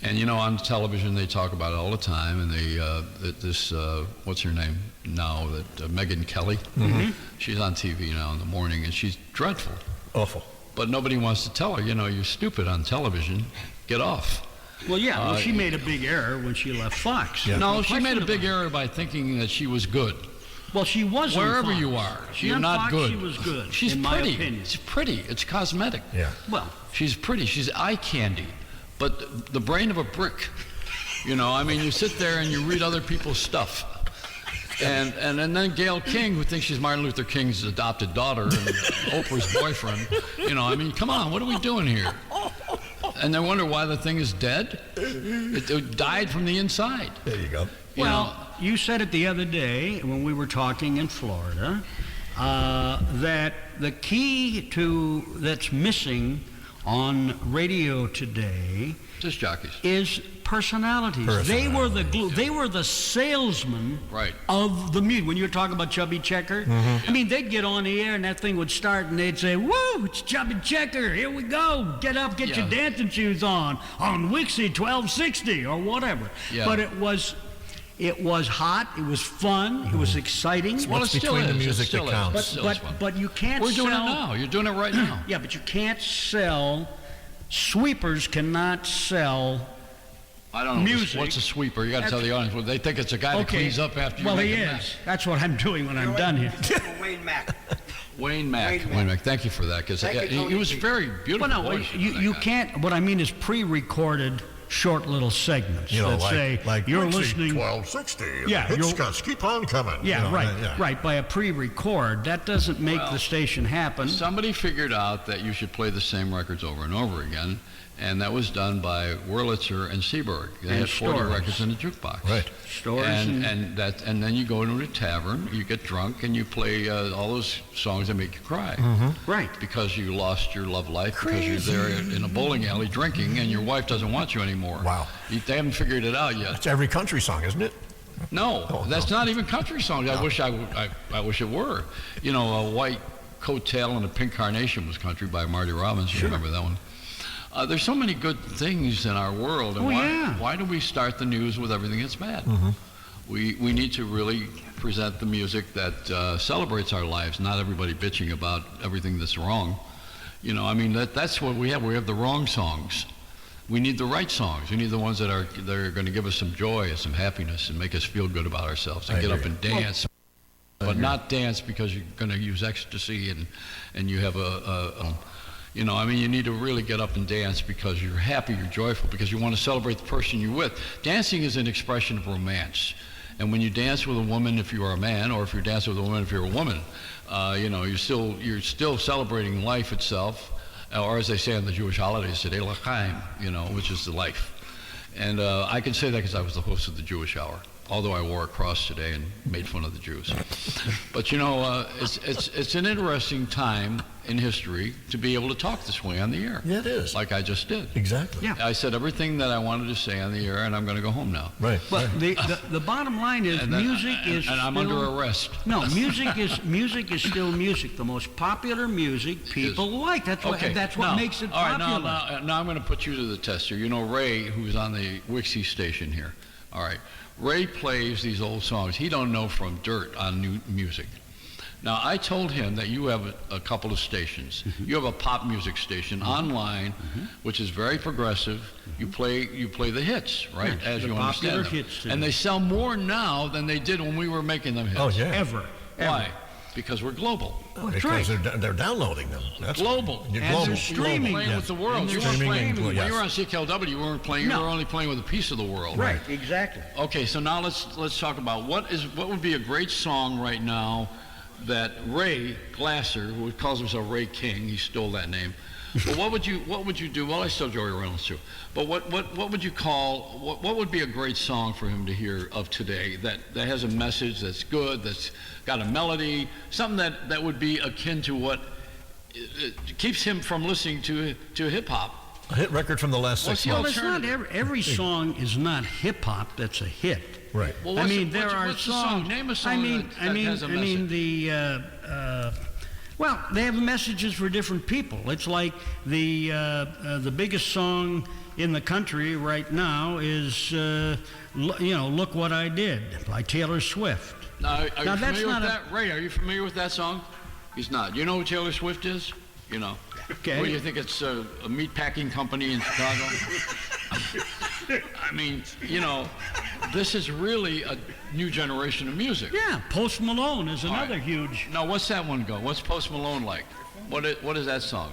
And, on television, they talk about it all the time. And what's her name now? Megyn Kelly. She's on TV now in the morning, and she's dreadful. Awful. But nobody wants to tell her, you're stupid on television. Get off. Well, she made a big error when she left Fox. Yeah. No, she made a big error by thinking that she was good. Well, she was wherever Fox. you are. You're on not Fox, good. She was good. She's in pretty. My opinion. It's pretty. It's cosmetic. Yeah. Well, she's pretty. She's eye candy, but the brain of a brick. You sit there and you read other people's stuff. And then Gayle King, who thinks she's Martin Luther King's adopted daughter and Oprah's boyfriend. Come on, what are we doing here? And they wonder why the thing is dead. It died from the inside. There you go. You said it the other day when we were talking in Florida that the key to that's missing on radio today just jockeys is personalities. They were the glue. They were the salesmen of the music. When you were talking about Chubby Checker, I mean, they'd get on the air and that thing would start and they'd say, "Woo, it's Chubby Checker. Here we go. Get up, get your dancing shoes on Wixie 1260 or whatever." Yeah. But it was hot. It was fun. It was exciting. Well, it's between the music that counts. But you can't. We're doing it now. You're doing it right now. Yeah, but you can't sell. Sweepers cannot sell. I don't know. Music. What's a sweeper? You got to tell the audience. Well, they think it's a guy that cleans up after you Well, make he a is. mess. That's what I'm doing when I'm done here. Wayne Mack. Wayne Mack. Thank you for that, because he was very beautiful. Well, no, voice, you can't. What I mean is pre-recorded short little segments that say you're listening. 1260. Yeah, hits cuts keep on coming. Yeah, right. By a pre-record, that doesn't make the station happen. Somebody figured out that you should play the same records over and over again. And that was done by Wurlitzer and Seaberg. They had 40 records in the jukebox. Right. Stores and then you go into a tavern, you get drunk, and you play all those songs that make you cry. Right. Because you lost your love life, because you're there in a bowling alley drinking, and your wife doesn't want you anymore. Wow. They haven't figured it out yet. It's every country song, isn't it? No, that's not even country songs. No. I wish it were. A White Coattail and a Pink Carnation was country by Marty Robbins. You remember that one? There's so many good things in our world, and why do we start the news with everything that's bad? We need to really present the music that celebrates our lives, not everybody bitching about everything that's wrong. That's what we have. We have the wrong songs. We need the right songs. We need the ones that are going to give us some joy and some happiness and make us feel good about ourselves and get up and dance. But not dance because you're going to use ecstasy and you have you need to really get up and dance because you're happy, you're joyful, because you want to celebrate the person you're with. Dancing is an expression of romance. And when you dance with a woman, if you are a man, or if you dance with a woman, if you're a woman, you're still celebrating life itself, or as they say on the Jewish holidays today, l'chaim, which is the life. And I can say that because I was the host of the Jewish Hour, although I wore a cross today and made fun of the Jews. But it's an interesting time in history to be able to talk this way on the air. Yeah, it is. Like I just did. Exactly. Yeah. I said everything that I wanted to say on the air, and I'm going to go home now. Right. But the bottom line is music is and I'm under arrest. No, music is still music. The most popular music people like. That's what makes it popular. All right, now I'm going to put you to the test here. Ray, who's on the Wixie station here. All right. Ray plays these old songs. He don't know from dirt on new music. Now, I told him that you have a couple of stations. You have a pop music station online, which is very progressive. You play the hits, right? Yes, as the you popular understand them. hits, And they sell more now than they did when we were making them hits. Oh, yeah. Ever. Why? Because we're global. Because they're downloading them. That's global. You're And global. they're streaming. Playing with the world. You weren't Streaming playing. When you were on yes. CKLW, you weren't playing. You were only playing with a piece of the world. Right. Exactly. Okay, so now let's talk about what would be a great song right now that Ray Glasser, who calls himself Ray King, he stole that name. But what would you do? Well, I still Joey Reynolds too. But what would you call? What would be a great song for him to hear of today that has a message that's good, that's got a melody, something that would be akin to what keeps him from listening to hip hop? A hit record from the last 6 Well, months. it's not every song is not hip hop. That's a hit. Right. Well, There are what's the songs. song? Name a song that has a message. well, they have messages for different people. It's like the biggest song in the country right now is, Look What I Did by Taylor Swift. Now, are you that's familiar not with that? Ray, are you familiar with that song? He's not. You know who Taylor Swift is? You know. Okay. What do you think? It's a meat packing company in Chicago? I mean, this is really a new generation of music. Yeah, Post Malone is another huge. Now, what's that one go? What's Post Malone like? What is that song?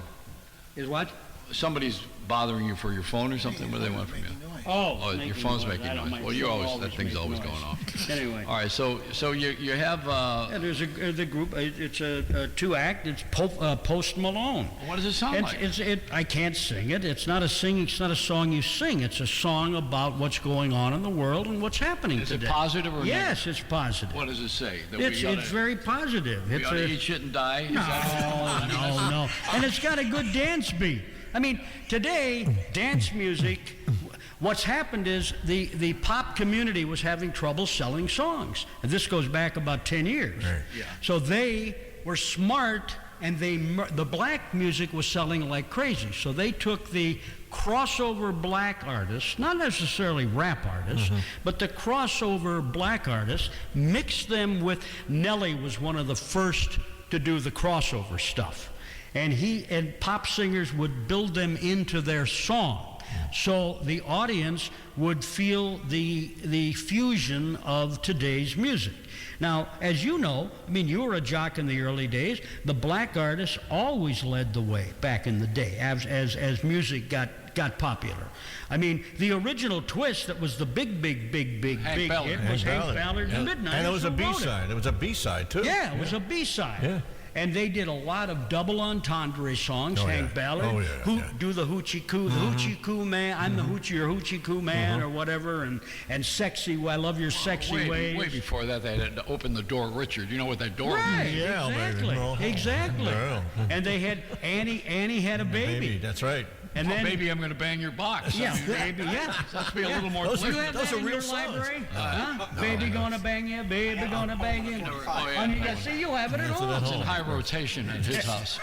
Is what? Somebody's bothering you for your phone or something? What do they want from you? Oh, your phone's making noise. Well, you're always that thing's always going off. Anyway. All right, so you have. Yeah, there's the group. It's a two-act. It's Post Malone. What does it sound like? I can't sing it. It's not a song you sing. It's a song about what's going on in the world and what's happening today. Is it positive or yes, negative? it's positive. What does it say? That It's very positive. We ought to eat shit and die? No. And it's got a good dance beat. I mean, today, dance music, what's happened is the pop community was having trouble selling songs. And this goes back about 10 years. Right. Yeah. So they were smart, and the black music was selling like crazy. So they took the crossover black artists, not necessarily rap artists, but the crossover black artists, mixed them with, Nelly was one of the first to do the crossover stuff. And pop singers would build them into their song. So the audience would feel the fusion of today's music. Now, as you know, I mean, you were a jock in the early days. The black artists always led the way back in the day as music got popular. I mean, the original twist that was the big hit was Hank Ballard and Midnight. And it was a B-side. It was a B-side, too. Yeah, it was a B-side. Yeah. And they did a lot of double entendre songs, Hank Ballard. Do the hoochie coo, the hoochie coo man, I'm the hoochie or hoochie coo man or whatever, and sexy, I love your sexy ways. Way before that, they had to open the door, Richard. You know what that door right, is? Yeah, exactly. baby. Exactly. Yeah. And they had Annie had a baby. That's right. And then, baby, I'm going to bang your box. Yeah, baby, yeah. Let's be a little more You clear. have that in your library? Baby gonna bang you, baby gonna bang you. See, you have it at home. It's in high rotation at his house.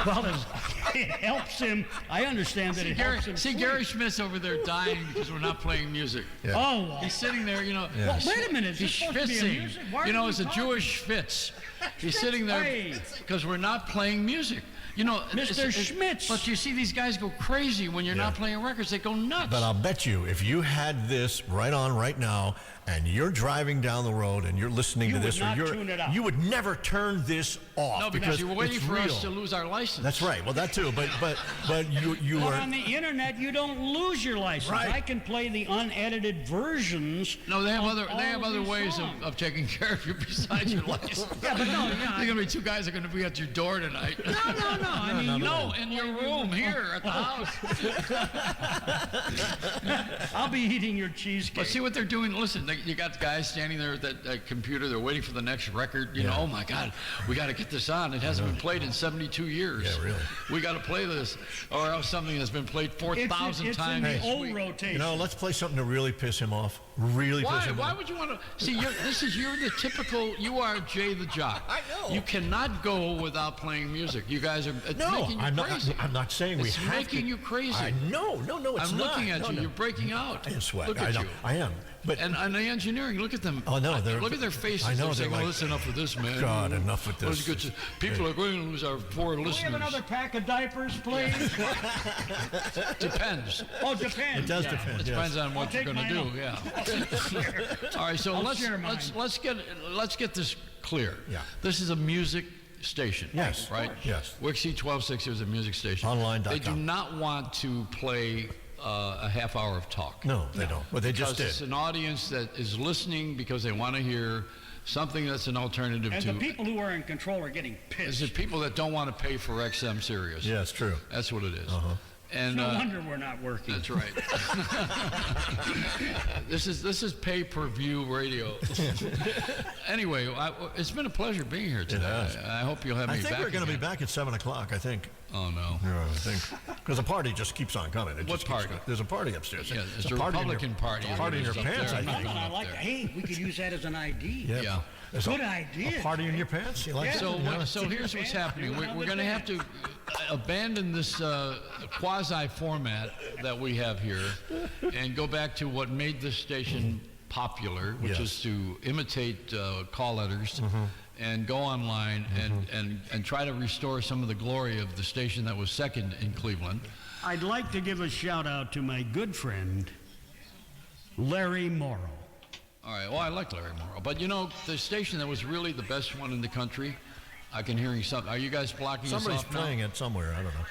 Well, it helps him. I understand that it helps him. See, Gary Smith's over there dying because we're not playing music. Yeah. Oh, he's sitting there, Well, wait a minute. He's schwitzing. It's a Jewish schwitz. He's sitting there because we're not playing music. Mr. Schmitz. But you see these guys go crazy when you're not playing records. They go nuts. But I'll bet you, if you had this right on right now, and you're driving down the road and you're listening to this, you would never turn this off. No, because you were waiting for us to lose our license. That's right. Well, that too. But you Well, are on the internet. You don't lose your license. Right. I can play the unedited versions. No, they have other ways of taking care of you besides your license. Yeah, but no, There's gonna be two guys that are gonna be at your door tonight. No. I mean, no, in your room here at the house. I'll be eating your cheesecake. But see what they're doing. Listen, you got guys standing there at that computer. They're waiting for the next record. Oh my God, we got to get this on. It hasn't been played in 72 years. Yeah, really. We got to play this, or else something that's been played 4,000 times. It's in the old rotation. let's play something to really piss him off. Really piss him off. Why would you want to? See, you're the typical. You are Jay the Jock. I know. You cannot go without playing music. You guys are making you crazy. I'm not saying we it's have to. making you crazy. No, it's not. I'm looking at you. You're breaking out. I am sweat. Look at you. I am. But and the engineering, look at them. Oh no, look at their faces. I know they're saying, like, "Well, that's enough with this, man. God, enough with this. People are going to lose our poor listeners." Do we have another pack of diapers, please? Depends. Oh, depends. It does depend. It depends on what you're going to do. Off. Yeah. All right. So let's get this clear. Yeah. This is a music station. Yes. Right. Yes. Wixie 1260 is a music station. Online.com. They do not want to play a half hour of talk. No, they don't. Well, they just did. It's an audience that is listening because they want to hear something that's an alternative and to. And the people who are in control are getting pissed. Is it people that don't want to pay for XM Sirius? Yeah, it's true. That's what it is. And No wonder we're not working. that's right. This is pay-per-view radio. Anyway, it's been a pleasure being here today. I hope you'll have me back. I think we're going to be again. back at 7 o'clock, I think. Oh, no. Yeah, I think. Because the party just keeps on coming. What party? There's a party upstairs. Yeah, it's a party Republican party. Party in your Up pants, there. I think. I like that. Hey, we could use that as an ID. Yeah. There's Good a idea. party in your pants? You like So, that? so here's what's happening. We're going to have to abandon this quasi format that we have here and go back to what made this station popular, which is to imitate call letters and go online and try to restore some of the glory of the station that was second in Cleveland. I'd like to give a shout out to my good friend, Larry Morrow. All right. Well, I like Larry Morrow, but you know, the station that was really the best one in the country. I can hear something. Are you guys blocking Somebody's us off now? playing it somewhere. I don't know.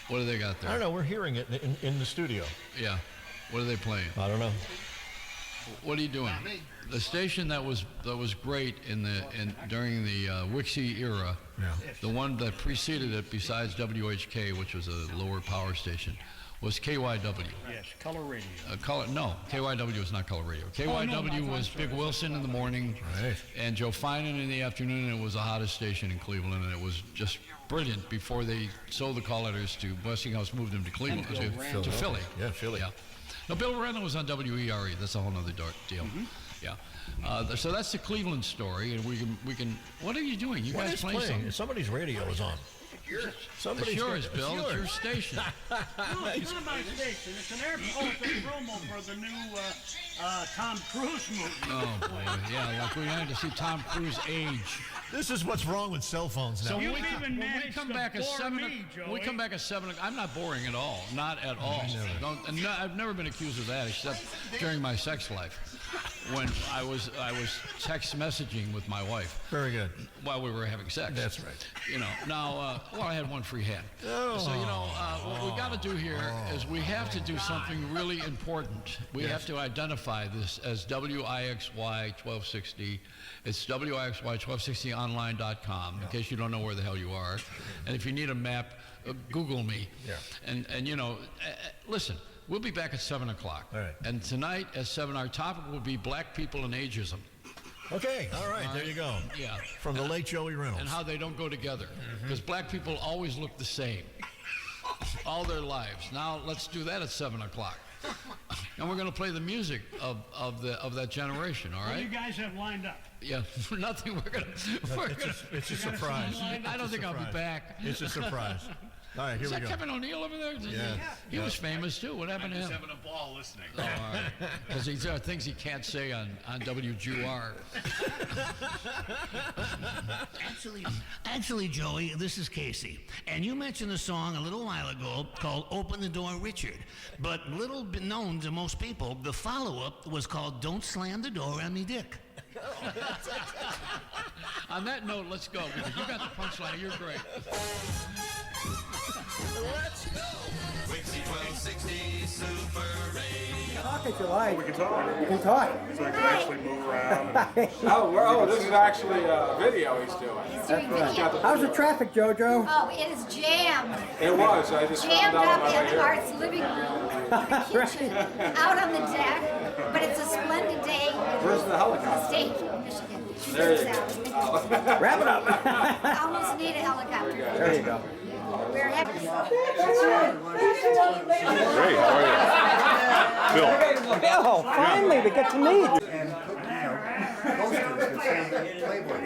What do they got there? I don't know. We're hearing it in the studio. Yeah. What are they playing? I don't know. What are you doing? The station that was great during the Wixie era, the one that preceded it, besides WHK, which was a lower power station, was KYW. Yes, color radio. KYW was not color radio. KYW was Big Wilson in the morning, and Joe Finan in the afternoon, and it was the hottest station in Cleveland, and it was just brilliant before they sold the call letters to Westinghouse, moved them to Cleveland, to Philly. Yeah, Philly. Yeah. No, Bill Randall was on WERE. That's a whole other deal. Yeah. So that's the Cleveland story, and we can. What are you doing? You What guys is playing something? Somebody's radio is on. It's yours, Bill. It's your station. No, it's not my station. It's an airport promo for the new Tom Cruise movie. Oh boy, yeah, like we had to see Tom Cruise age. This is what's wrong with cell phones now. So when You've we even managed come to back at bore 7, me, we come back at 7. I'm not boring at all, not at all. I've never been accused of that, except during my sex life, when I was text messaging with my wife. Very good. While we were having sex. That's right. You know, now, I had one free hand. So, you know, what we got to do here is we have to do something really important. We have to identify this as WIXY 1260. It's WIXY1260online.com, in case you don't know where the hell you are. And if you need a map, Google me. Yeah. And you know, listen, we'll be back at 7 o'clock. All right. And tonight at 7, our topic will be black people and ageism. Okay, all right, there you go. Yeah. From the late Joey Reynolds. And how they don't go together. Because black people always look the same all their lives. Now let's do that at 7 o'clock. And we're going to play the music of that generation, all What do right? you guys have lined up? Yeah, for nothing. It's a surprise. I don't think I'll be back. It's a surprise. All right, here Is we that go. Kevin O'Neill over there? Yeah. He was famous too. What happened to him? having a ball listening. Oh, all right. Because there are things he can't say on WGR. Actually, Joey, this is Casey. And you mentioned a song a little while ago called Open the Door, Richard. But little known to most people, the follow-up was called Don't Slam the Door on Me Dick. On that note, let's go. Because you got the punchline. You're great. Let's go. Wixie 1260 Super Radio. Talk if you like. We can talk. You can talk. So I can actually move around. Oh, this is actually a video he's doing. He's doing video. How's the traffic, JoJo? Oh, it is jammed. It was. I just Jammed found out up about in it here. Art's living room, the kitchen, out on the deck. But it's a splendid day. Where's the helicopter? State, Michigan. There you go. Wrap it up. Almost need a helicopter. There you go. We're having. Great, how are you? Bill. Bill, finally, we get to meet. And posters that say Playboy.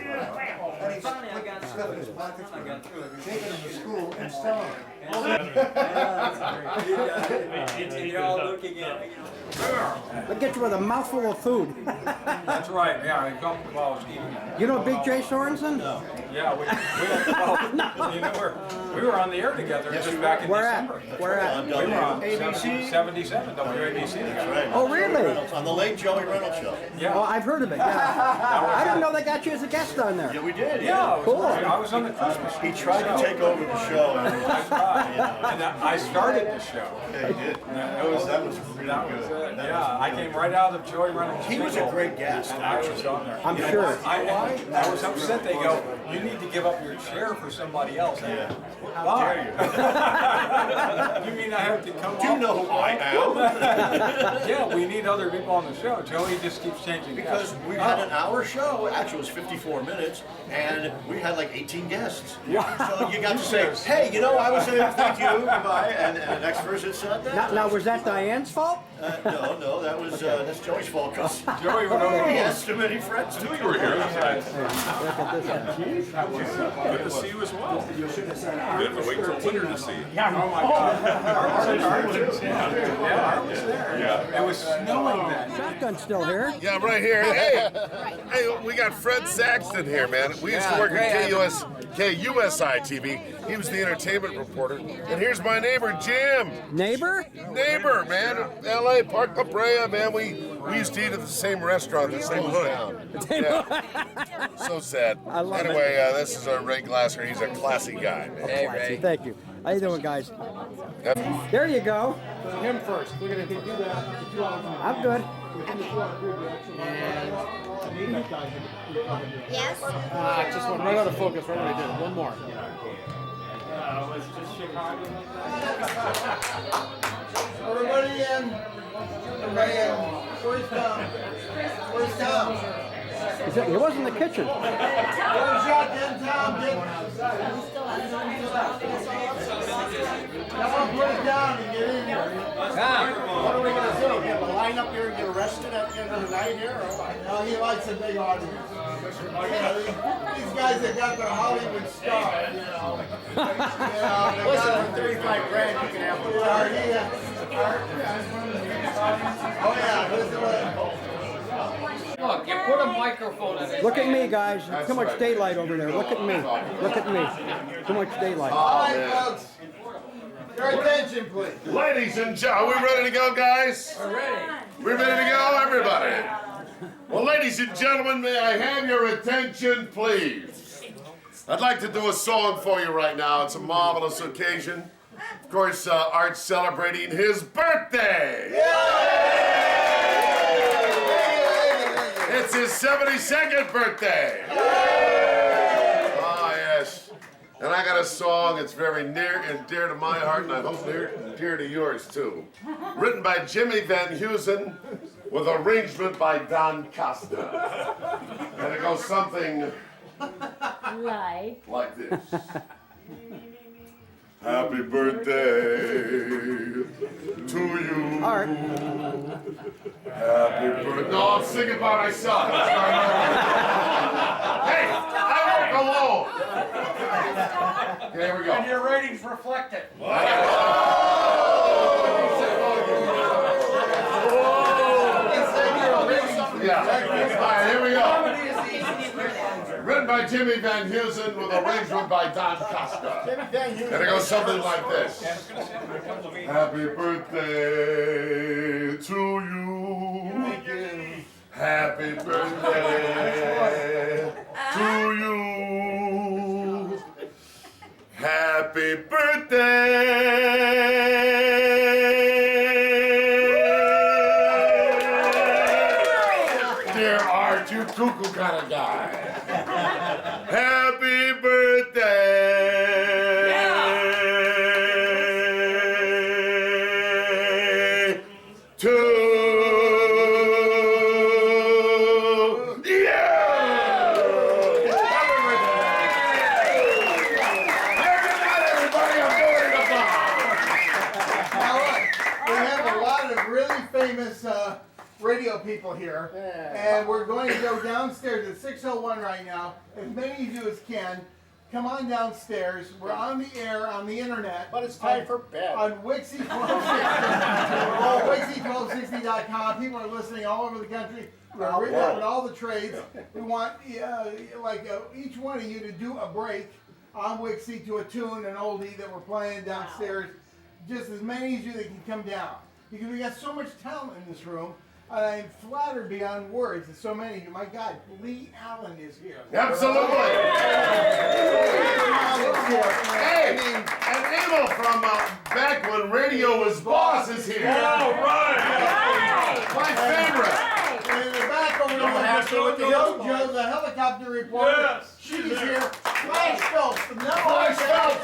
And he's putting stuff in his pockets, taking them to school and selling them. You're all looking at me. We'll get you with a mouthful of food. That's right. Yeah, I come while I was eating. You know Big J Sorensen? No. Yeah, we were on the air together just back in Where December. at? Where at? We were on ABC 77 WABC. That's right. Oh, really? On the late Joey Reynolds show. Yeah. Oh, I've heard of it, yeah. I didn't know they got you as a guest on there. Yeah, we did. Yeah, Cool. I was on the Christmas. He tried to take over the show. I tried. And I started the show. Yeah, he did. That was really good. Yeah, I came right out of Joey Reynolds. He was a great guest, And I was on there. I'm sure. I was upset. They go, You need to give up your chair for somebody else. Yeah. How dare you? You mean I have to come Do you know who I am? Yeah, we need other people on the show. Joey just keeps changing Because we had an hour show, actually it was 54 minutes, and we had like 18 guests. So you got to say, hey, you know, I was saying thank you, goodbye, and the next person said that. Now, was that Diane's fault? No, that was that's Joey's fault, because Joey went over. he has too many friends to You were here. Look at this. Good to see you as well. We have to wait till winter to see you. Oh my God. Art was there. Yeah. It was snowing then. Shotgun's still here. Yeah, right here. Hey, we got Fred Saxton here, man. We used to work at KUSI TV. He was the entertainment reporter. And here's my neighbor, Jim. Neighbor? Neighbor, man. L.A. Park La Brea, man. We used to eat at the same restaurant, the same hood. Yeah. So sad. I love anyway, this is Ray Glasser. He's a classy guy, man. Hey, Ray. Thank you. How you doing, guys? Yep. There you go. Him first. We're gonna do that. I'm good. Yes? Just one right out of focus. Right what I did. One more. Everybody in. Everybody in. Where's Tom? Where's Tom? He was in the kitchen. Where's shotgun, Tom? Come on, put it down and get in here. What are we gonna do? Get a line up here and get arrested at the end of the night here? Or what? No, he likes a big audience. Yeah, these guys that got their Hollywood star, you know. Listen, for 35 grand you can have one. Oh yeah, listen to Look, you put a microphone in it. Look at me, guys. Too much daylight over there. Look at me. Look at me. Too much daylight. All right, folks. Your attention, please. Ladies and gentlemen, are we ready to go, guys? We're ready. We're ready to go, everybody. Well, ladies and gentlemen, may I have your attention, please? I'd like to do a song for you right now. It's a marvelous occasion. Of course, Art's celebrating his birthday. It's his 72nd birthday. Oh, yes. And I got a song that's very near and dear to my heart, and I hope near and dear to yours, too. Written by Jimmy Van Heusen, with arrangement by Don Costa. And it goes something like this. Happy birthday to you. Art. Happy birthday. No, I'm singing by myself. Hey, I work alone. Okay, here we go. And your ratings reflect it. Yeah. All right, here we go. Written by Jimmy Van Heusen with arrangement by Don Costa. And it goes something like this. Happy birthday to you. Happy birthday to you. Happy birthday. Dear Art, you cuckoo kind of guy. Happy birthday to you. Everybody, I'm doing the bomb. Now look, we have a lot of really famous radio people here, and we're going to go downstairs at 6:01 right now. As many of you as can, come on downstairs. We're on the air, on the internet. But it's time for bed. On Wixie 1260. Wixie1260.com. People are listening all over the country. We're written up in all the trades. We want each one of you to do a break on Wixie to a tune, an oldie that we're playing downstairs. Just as many of you that can come down. Because we got so much talent in this room. And I'm flattered beyond words that so many of you, my God, Lee Allen is here. Absolutely. Hey, and Abel from back when radio was boss is here. All right. My favorite. And in the back over there, with the Joe, the helicopter reporter. Yes, She's here. Flash Phelps. Flash Phelps.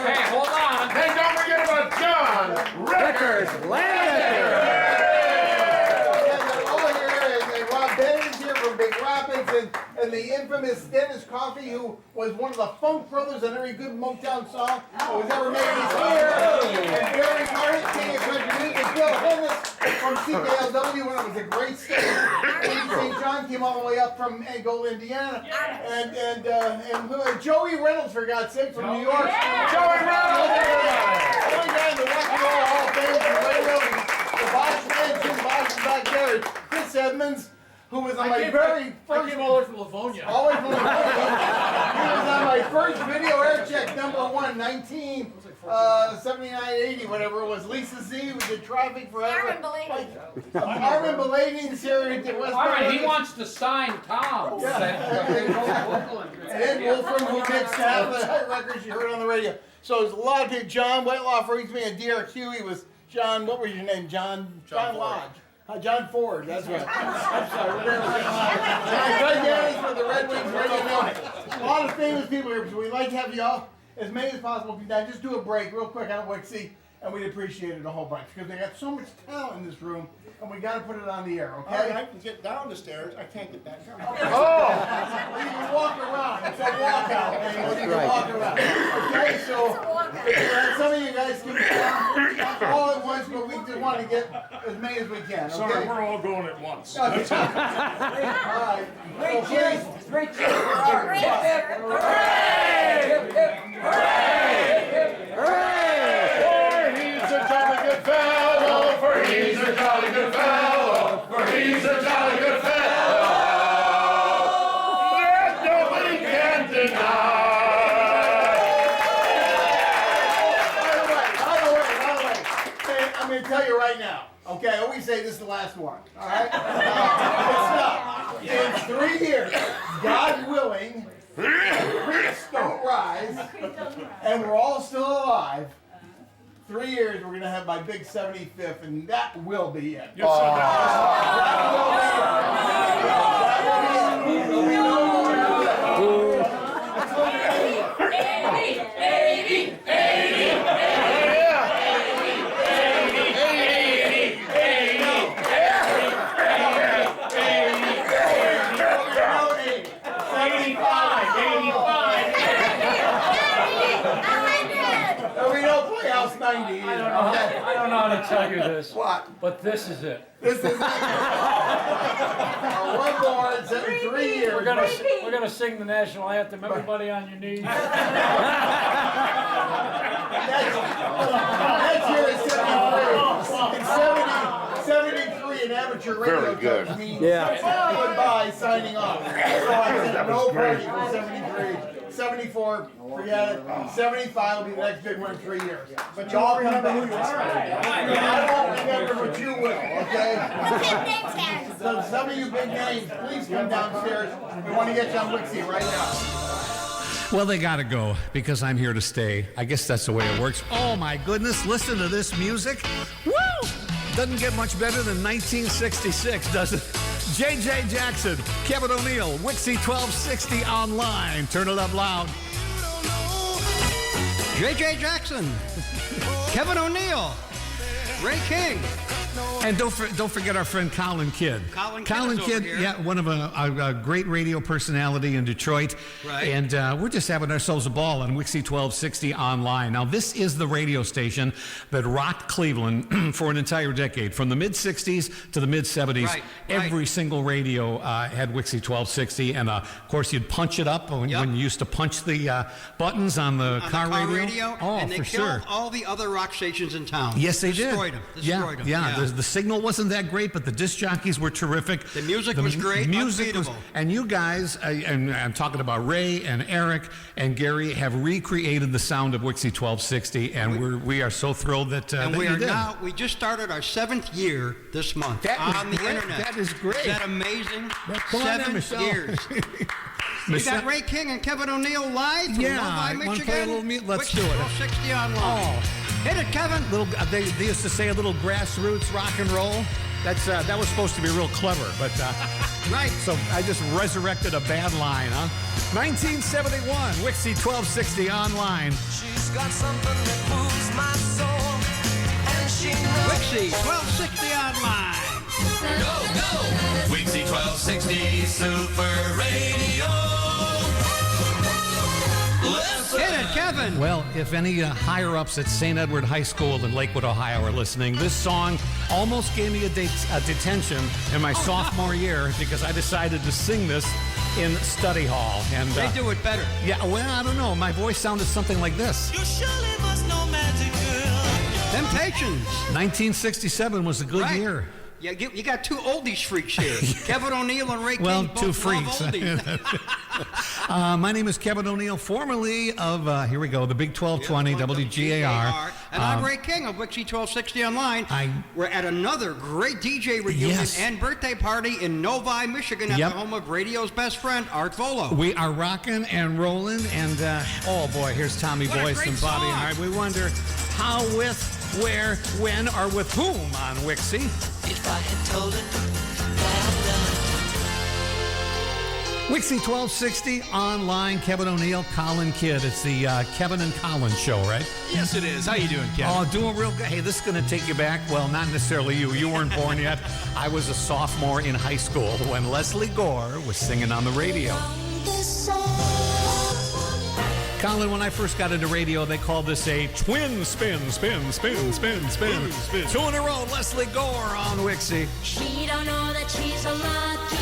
Hey, hold on. Hey, don't forget about John Rickers, Landecker. Rob Bennett is here from Big Rapids, and the infamous Dennis Coffey, who was one of the Funk Brothers on every good Motown song that was ever made. He's here. And Barry Martin, King of Country Music, Bill Hennis from CKLW when it was a great station. Andy St. John came all the way up from Angola, Indiana. And Joey Reynolds, for God's sake, from New York. Joey Reynolds! Only guy in the Rock and Roll Hall of Fame from Ray Williams. The Bosch man, Jim Bosch is back there. Chris Edmonds, who was on my very first... I came all the way from Livonia. All the way from Livonia. He was on my first video air check, #1, 1979-80, whatever it was. Lisa Z, who did Traffic Forever. Armin Bellini. Armin Bellini is here at West Armin, he wants to sign Tom. And Ed Wolfram, who mixed half of the hit records you heard on the radio. So there's a lot of people. John Whitelaw reads me at DRQ. He was John, what was your name? John Lodge. John Ford, that's right. I'm sorry. Greg Yannis for the Red Wings Radio Network. A lot of famous people here, so we'd like to have you all, as many as possible, be done. Just do a break real quick on Wixie, and we'd appreciate it a whole bunch, because they got so much talent in this room, and we got to put it on the air, okay? All right, I can get down the stairs. I can't get back up. Oh! You can walk around. It's a walkout. You can walk around. Okay, so some of you guys can come all at once, but we just want to get as many as we can. Okay? Sorry, we're all going at once. Okay. All right. Great cheers. Great cheers for Art. Hooray! For he's a jolly good fellow, for he's a jolly good fellow, for he's a jolly good fellow that nobody can deny. By the way, hey, I'm going to tell you right now. Okay, I always say this is the last one. All right? It's not. In 3 years, God willing, creeks don't rise, and we're all still alive. 3 years, we're going to have my big 75th, and that will be it. Yes, sir. I don't know how to tell you this. What? But this is it. This is it. One more, it's every 3 years. We're gonna sing the national anthem. Everybody on your knees. Next year is 73. In 73, an amateur radio judge means goodbye, signing off. So I said no party for 73. 74, forget it. 75 will be the next big one in 3 years. But you all remember who you are. I won't remember, but you will, okay? So some of you big names, please come downstairs. We want to get you on Wixie right now. Well, they gotta go because I'm here to stay. I guess that's the way it works. Oh my goodness, listen to this music. Woo! Doesn't get much better than 1966, does it? J.J. Jackson, Kevin O'Neill, Wixie 1260 online. Turn it up loud. J.J. Jackson, Kevin O'Neill, Ray King. And don't forget our friend Colin Kidd. Colin Kidd, yeah, one of a great radio personality in Detroit. Right. And we're just having ourselves a ball on Wixie 1260 online. Now, this is the radio station that rocked Cleveland for an entire decade. From the mid-'60s to the mid-'70s, every single radio had Wixie 1260. And, of course, you'd punch it up when you used to punch the buttons on the car radio. Oh, and they killed all the other rock stations in town. Yes, they Destroyed them. Destroyed them. Yeah. The signal wasn't that great, but the disc jockeys were terrific. The music was great, unbeatable. And you guys, and I'm talking about Ray and Eric and Gary, have recreated the sound of Wixie 1260, and we are so thrilled that we just started our 7th year this month on the internet. That is great. Is that amazing? Come on in, 7 years. We got Ray King and Kevin O'Neill live from Novi, Michigan. Let's do it. 1260 online. Oh. Hit it, Kevin. They used to say a little grassroots rock and roll. That was supposed to be real clever, but Right. so I just resurrected a bad line, huh? 1971, Wixie 1260 online. She's got something that moves my soul, and she knows. Wixie 1260 online. Go, go! Wixie 1260 Super Radio. Get it, Kevin. Well, if any higher-ups at St. Edward High School in Lakewood, Ohio are listening, this song almost gave me a detention in my sophomore year because I decided to sing this in study hall. And They do it better. Yeah, well, I don't know. My voice sounded something like this. You surely must know Magic Girl. Temptations. 1967 was a good year. Yeah, you got two oldies freaks here. Kevin O'Neill and Ray King. Well, both two love freaks. oldies. My name is Kevin O'Neill, formerly of, here we go, the Big 1220 WGAR. And I'm Ray King of Wixie 1260 Online. We're at another great DJ reunion and birthday party in Novi, Michigan, at the home of radio's best friend, Art Vuolo. We are rocking and rolling, and oh boy, here's Tommy Boyce and Bobby Hart. We wonder how, with, where, when, or with whom on Wixie. If I had told her Wixie 1260 online. Kevin O'Neill, Colin Kidd. It's the Kevin and Colin show, right? Yes, it is. How you doing, Kevin? Oh, doing real good. Hey, this is going to take you back. Well, not necessarily you. You weren't born yet. I was a sophomore in high school when Leslie Gore was singing on the radio. Colin, when I first got into radio, they called this a twin spin. 2 in a row, Leslie Gore on Wixie. She don't know that she's a lucky.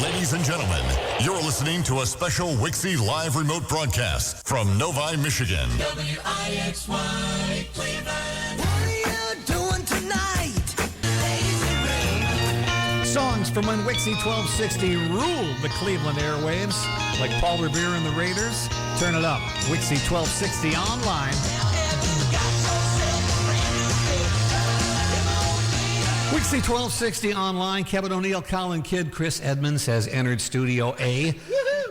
Ladies and gentlemen, you're listening to a special Wixie live remote broadcast from Novi, Michigan. WIXY Cleveland. What are you doing tonight? Songs from when Wixie 1260 ruled the Cleveland airwaves, like Paul Revere and the Raiders. Turn it up. Wixie 1260 online. Wixie 1260 online. Kevin O'Neill, Colin Kidd, Chris Edmonds has entered Studio A.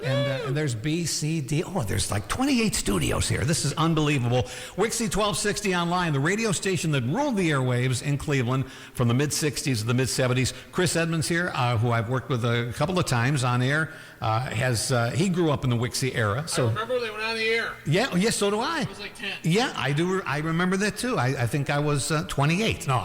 And there's B, C, D. Oh, there's like 28 studios here. This is unbelievable. Wixie 1260 online, the radio station that ruled the airwaves in Cleveland from the mid-60s to the mid-70s. Chris Edmonds here, who I've worked with a couple of times on air, he grew up in the Wixie era. So I remember they went on the air. Yeah, yes, so do I. I was like 10. Yeah, I do. I remember that too. I think I was 28. No,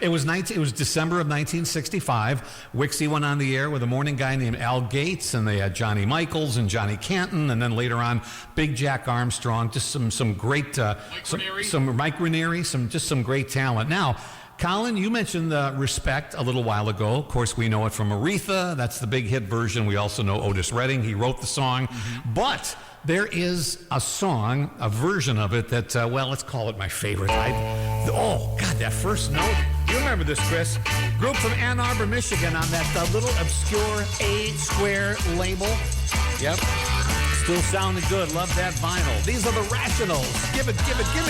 it was December of 1965. Wixie went on the air with a morning guy named Al Gates, and they had Johnny Michaels and Johnny Canton, and then later on Big Jack Armstrong. Just some great some Mike Ranieri, some great talent. Now, Colin, you mentioned Respect a little while ago. Of course, we know it from Aretha. That's the big hit version. We also know Otis Redding. He wrote the song. But there is a song, a version of it that, let's call it my favorite. Oh, God, that first note. You remember this, Chris? Group from Ann Arbor, Michigan on that little obscure A-square label. Yep. Still sounding good. Love that vinyl. These are the Rationals. Give me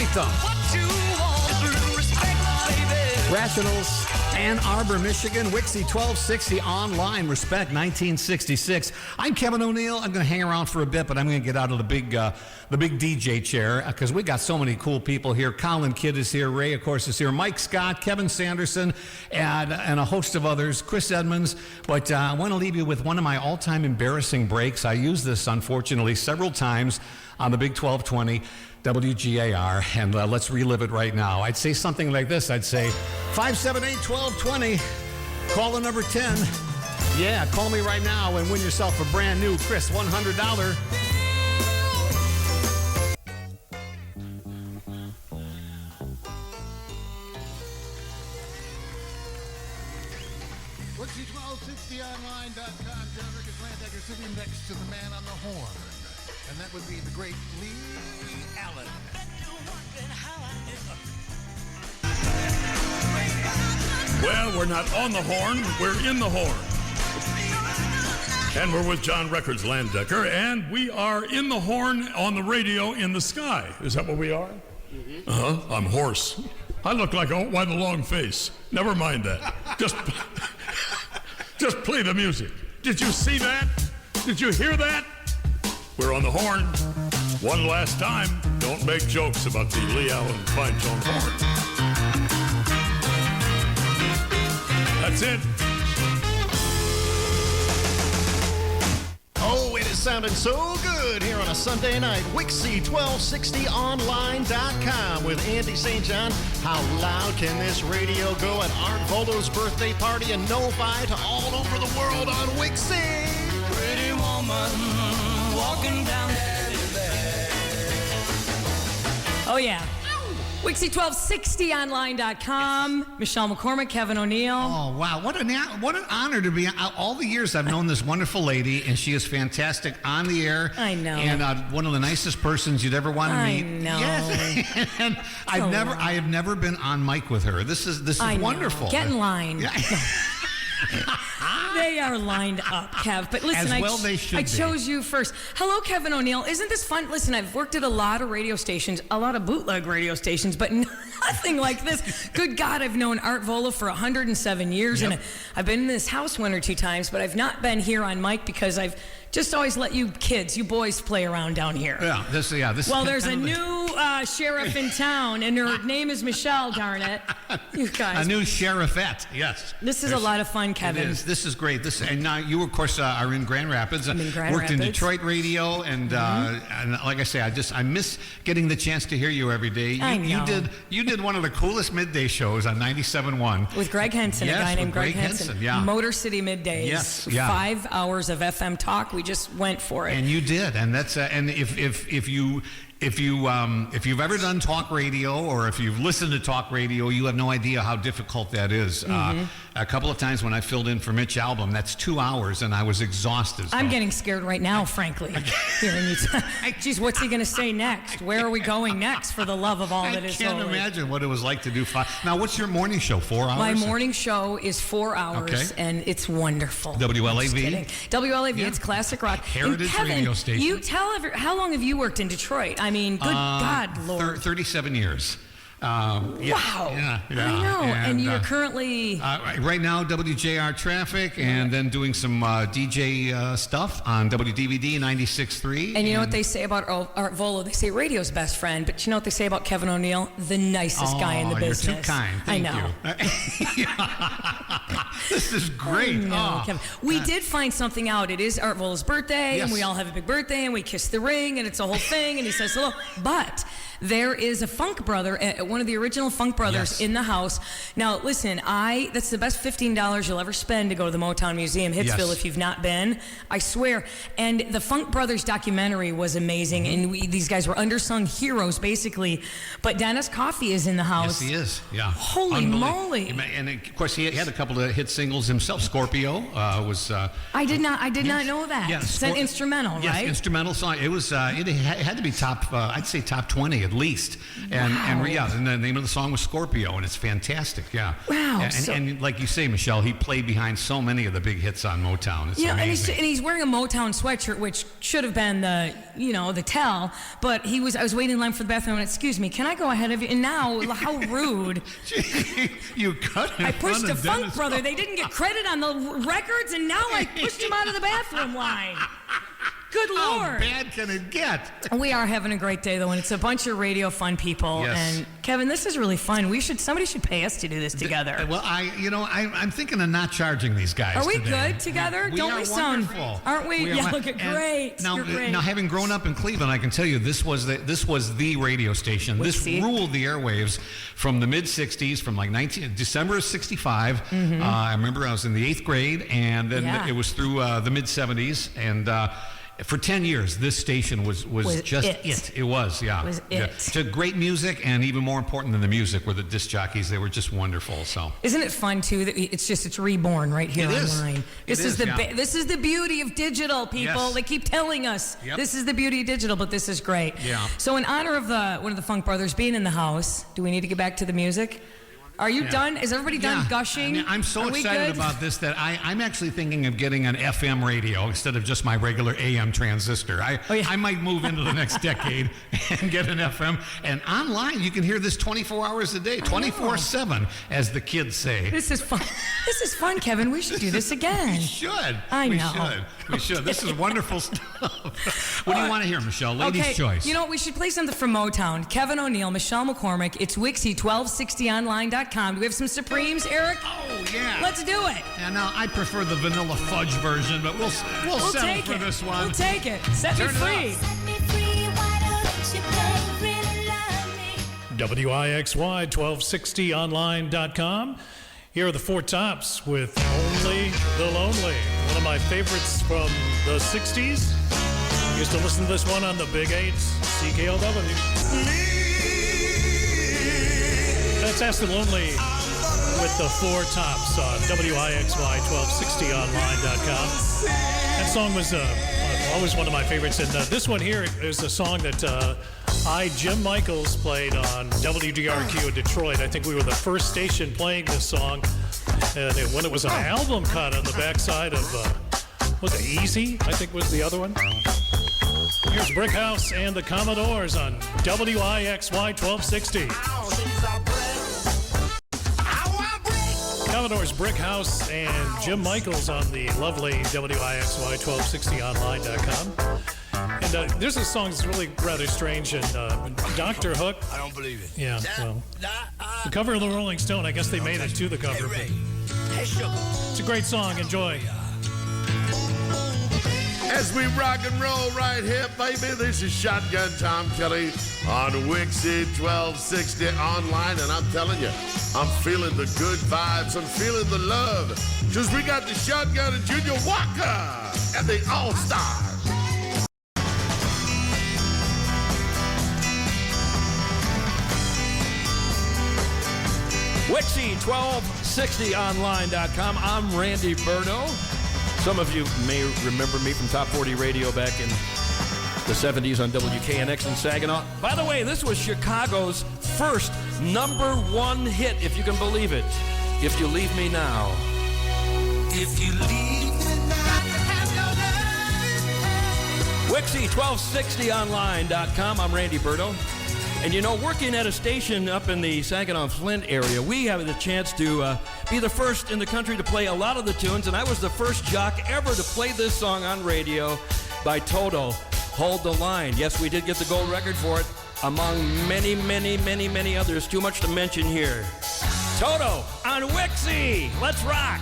some. What you want is respect, baby. Rationals, Ann Arbor, Michigan, Wixie 1260 online, Respect 1966. I'm Kevin O'Neill. I'm going to hang around for a bit, but I'm going to get out of the big DJ chair because we got so many cool people here. Colin Kidd is here. Ray, of course, is here. Mike Scott, Kevin Sanderson, and a host of others. Chris Edmonds. But I want to leave you with one of my all-time embarrassing breaks. I use this, unfortunately, several times on the Big 1220. WGAR, and let's relive it right now. I'd say something like this. I'd say 578-1220, caller number 10. Yeah, call me right now and win yourself a brand new Chris $100. Wixie1260online.com. John Ricketts Landecker sitting next to the man on the horn. And that would be the great Lee Allen. Well, we're not on the horn, we're in the horn. And we're with John Records Landecker, and we are in the horn on the radio in the sky. Is that what we are? Mm-hmm. I'm hoarse. I look like one with a long face. Never mind that. Just play the music. Did you see that? Did you hear that? We're on the horn. One last time. don't make jokes about the Lee Allen fine tone horn. That's it. Oh, it is sounding so good here on a Sunday night. Wixie1260online.com with Andy St. John. How loud can this radio go at Art Vuolo's birthday party in Novi to all over the world on Wixie? Pretty woman walking down. Oh, yeah. Wixie1260online.com. Michelle McCormick, Kevin O'Neill. Oh, wow. What an honor to be. All the years I've known this wonderful lady, and she is fantastic on the air. I know. And one of the nicest persons you'd ever want to meet. I know. Yes. And I have never been on mic with her. This is wonderful. Get in line. Yeah. They are lined up, Kev. But listen, I chose you first. Hello, Kevin O'Neill. Isn't this fun? Listen, I've worked at a lot of radio stations, a lot of bootleg radio stations, but nothing like this. Good God, I've known Art Vuolo for 107 years, and I've been in this house one or two times, but I've not been here on mic because I've just always let you kids, you boys, play around down here. Yeah, this. Well, there's a new sheriff in town, and her name is Michelle. Darn it, you guys. A new sheriffette. Yes. This is a lot of fun, Kevin. It is. This is great. And now you, of course, are in Grand Rapids. I'm in Grand Worked Rapids. in Detroit radio, and like I say, I miss getting the chance to hear you every day. I know. You did one of the coolest midday shows on 97.1. With Greg Henson, a guy named Greg Henson. Yeah. Motor City Middays. Yes. Yeah. 5 hours of FM talk. We just went for it. And you did, and that's and if you've ever done talk radio or if you've listened to talk radio, you have no idea how difficult that is. A couple of times when I filled in for Mitch Albom, that's 2 hours, and I was exhausted. So. I'm getting scared right now, frankly. Hearing you. Geez, what's he going to say next? Where are we going next? For the love of all that is holy. I can't imagine what it was like to do 5. Now, what's your morning show? 4 hours? My morning show is 4 hours, and it's wonderful. WLAV. WLAV. It's classic rock. Heritage Kevin, radio station. You tell how long have you worked in Detroit? I mean, good God, Lord. 37 years. Wow. Yeah, I know. And you're currently... right now, WJR Traffic, and then doing some DJ stuff on WDVD 96.3. And you know what they say about Art Vuolo? They say radio's best friend, but you know what they say about Kevin O'Neill? The nicest guy in the business. You're too kind. Thank you. This is great. I know, Kevin. We did find something out. It is Art Vuolo's birthday, and we all have a big birthday, and we kiss the ring, and it's a whole thing, and he says hello. But there is a funk brother, one of the original funk brothers in the house. Now, listen, that's the best $15 you'll ever spend to go to the Motown Museum, Hitsville, if you've not been. I swear. And the Funk Brothers documentary was amazing, and these guys were undersung heroes, basically. But Dennis Coffey is in the house. Yes, he is. Yeah. Holy moly. And, of course, he had a couple of hit singles himself. Scorpio was... I did not know that. Yeah, it's an instrumental, right? Yes, instrumental song. It was. It had to be top, I'd say top 20 at least. And the name of the song was Scorpio, and it's fantastic. Yeah. Wow. And like you say, Michelle, he played behind so many of the big hits on Motown. It's amazing. And he's wearing a Motown sweatshirt, which should have been the tell. But I was waiting in line for the bathroom, and excuse me, can I go ahead of you? And now, how rude. You cut in I front pushed a of funk Dennis brother. They didn't get credit on the records, and now I pushed him out of the bathroom line. Good Lord. How bad can it get? We are having a great day, though, and it's a bunch of radio fun people. Yes. And Kevin, this is really fun. Somebody should pay us to do this together. Well, I'm thinking of not charging these guys. Are we today. Good together? Don't we sound wonderful? Aren't we? Look at great. Now, You're great. Now, having grown up in Cleveland, I can tell you this was the radio station. This ruled the airwaves from the mid '60s, from like December of '65. I remember I was in the 8th grade, and then it was through the mid '70s, and. For 10 years, this station was just it. It was, yeah. Was it. To great music, and even more important than the music were the disc jockeys. They were just wonderful. So isn't it fun too that it's reborn right here online? This is the beauty of digital, people. Yes. They keep telling us this is the beauty of digital, but this is great. Yeah. So in honor of one of the Funk Brothers being in the house, do we need to get back to the music? Are you done? Is everybody done gushing? I mean, I'm so Are we excited good? about this that I'm actually thinking of getting an FM radio instead of just my regular AM transistor. I might move into the next decade and get an FM. And online, you can hear this 24 hours a day, 24/7, as the kids say. This is fun. This is fun, Kevin. We should do this again. We should. I know. We should. This is wonderful stuff. What do you want to hear, Michelle? Ladies' choice. You know what? We should play something from Motown. Kevin O'Neill, Michelle McCormick. It's Wixie1260online.com. Do we have some Supremes, Eric? Oh, yeah. Let's do it. Yeah, now, I prefer the vanilla fudge version, but we'll settle for this one. We'll take it. Set me free. WIXY1260online.com. Here are the Four Tops with Only the Lonely. One of my favorites from the 60s. Used to listen to this one on the Big 8 CKLW. That's Ask the Lonely with the Four Tops on WIXY1260online.com. That song was always one of my favorites. And this one here is a song that Jim Michaels played on WDRQ in Detroit. I think we were the first station playing this song. And when it was an album cut on the backside of, was it Easy? I think was the other one. Here's Brick House and the Commodores on WIXY 1260. Commodores, Brick House, and Jim Michaels on the lovely WIXY 1260online.com. And there's a song that's really rather strange, and Dr. Hook. I don't believe it. Yeah, well, the cover of the Rolling Stone, I guess they made it to the cover. But it's a great song. Enjoy. As we rock and roll right here, baby, this is Shotgun Tom Kelly on Wixie 1260 online, and I'm telling you, I'm feeling the good vibes, I'm feeling the love, because we got the Shotgun and Junior Walker and the All-Stars. Wixie1260online.com. I'm Randy Berto. Some of you may remember me from Top 40 Radio back in the 70s on WKNX in Saginaw. By the way, this was Chicago's first #1 hit, if you can believe it. If You Leave Me Now. If you leave me now, have your love. Wixie1260online.com. I'm Randy Berto. And you know, working at a station up in the Saginaw-Flint area, we have the chance to be the first in the country to play a lot of the tunes, and I was the first jock ever to play this song on radio by Toto, Hold the Line. Yes, we did get the gold record for it, among many, many, many, many others. Too much to mention here. Toto on Wixie. Let's rock.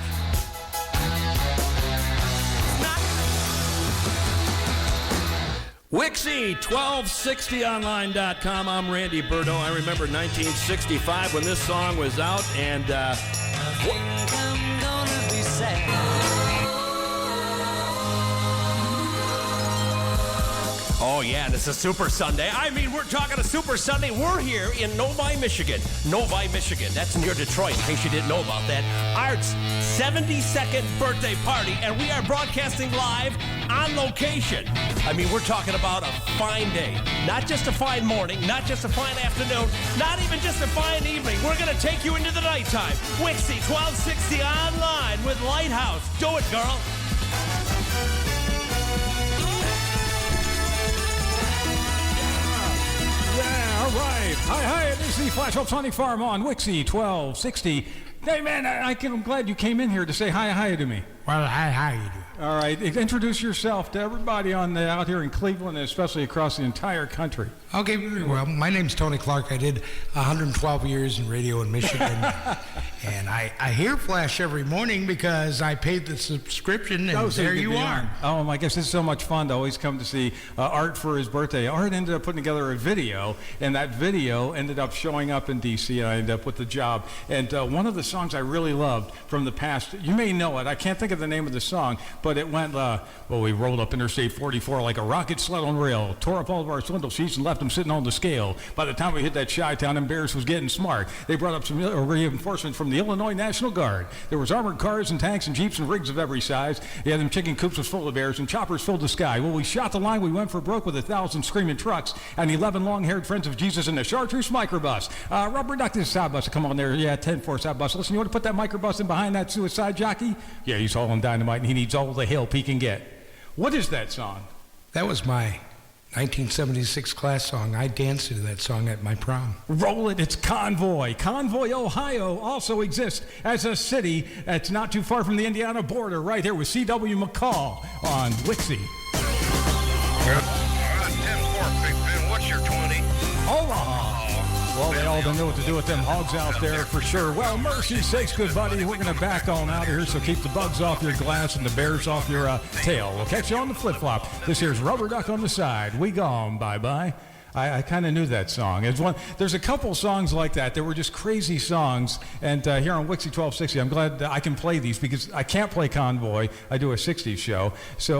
Wixie1260online.com. I'm Randy Berto. I remember 1965 when this song was out, and I'm gonna be sad. oh yeah, this is Super Sunday. I mean, we're talking a Super Sunday. We're here in Novi, Michigan. Novi, Michigan. That's near Detroit, in case you didn't know about that. Art's 72nd birthday party, and we are broadcasting live on location. I mean, we're talking about a fine day. Not just a fine morning, not just a fine afternoon, not even just a fine evening. We're going to take you into the nighttime. Wixie 1260 online with Lighthouse. Do it, girl. Yeah, all right. Hi, this is the Flash Up Sonic Farm on Wixie 1260. Hey, man, I'm glad you came in here to say hi to me. Well, hi, you do. All right, introduce yourself to everybody out here in Cleveland, and especially across the entire country. Okay, well, my name's Tony Clark. I did 112 years in radio in Michigan, and I hear Flash every morning because I paid the subscription, and there you are. Oh, my gosh, it's so much fun to always come to see Art for his birthday. Art ended up putting together a video, and that video ended up showing up in D.C., and I ended up with the job. And one of the songs songs I really loved from the past. You may know it. I can't think of the name of the song, but it went, we rolled up Interstate 44 like a rocket sled on rail, tore up all of our swindle sheets and left them sitting on the scale. By the time we hit that Chi-Town, Embarrassed was getting smart. They brought up some reinforcements from the Illinois National Guard. There was armored cars and tanks and jeeps and rigs of every size. Yeah, them chicken coops was full of bears and choppers filled the sky. Well, we shot the line. We went for broke with 1,000 screaming trucks and 11 long-haired friends of Jesus in the chartreuse microbus. Rubber duck this side bus. Come on there. Yeah, 10-4 side bus. Listen, you want to put that microbus in behind that suicide jockey? Yeah, he's hauling dynamite and he needs all the help he can get. What is that song? That was my 1976 class song. I danced to that song at my prom. Roll it, it's Convoy. Convoy, Ohio also exists as a city that's not too far from the Indiana border, right here with C.W. McCall on Wixie. 10-4, Big Ben. What's your 20? Omaha. Well, they all don't know what to do with them hogs out there for sure. Well, mercy sakes, good buddy. We're going to back on out of here, so keep the bugs off your glass and the bears off your tail. We'll catch you on the flip-flop. This here's Rubber Duck on the Side. We gone. Bye-bye. I kind of knew that song. There's a couple songs like that. They were just crazy songs. And here on Wixie 1260, I'm glad that I can play these because I can't play Convoy. I do a 60s show.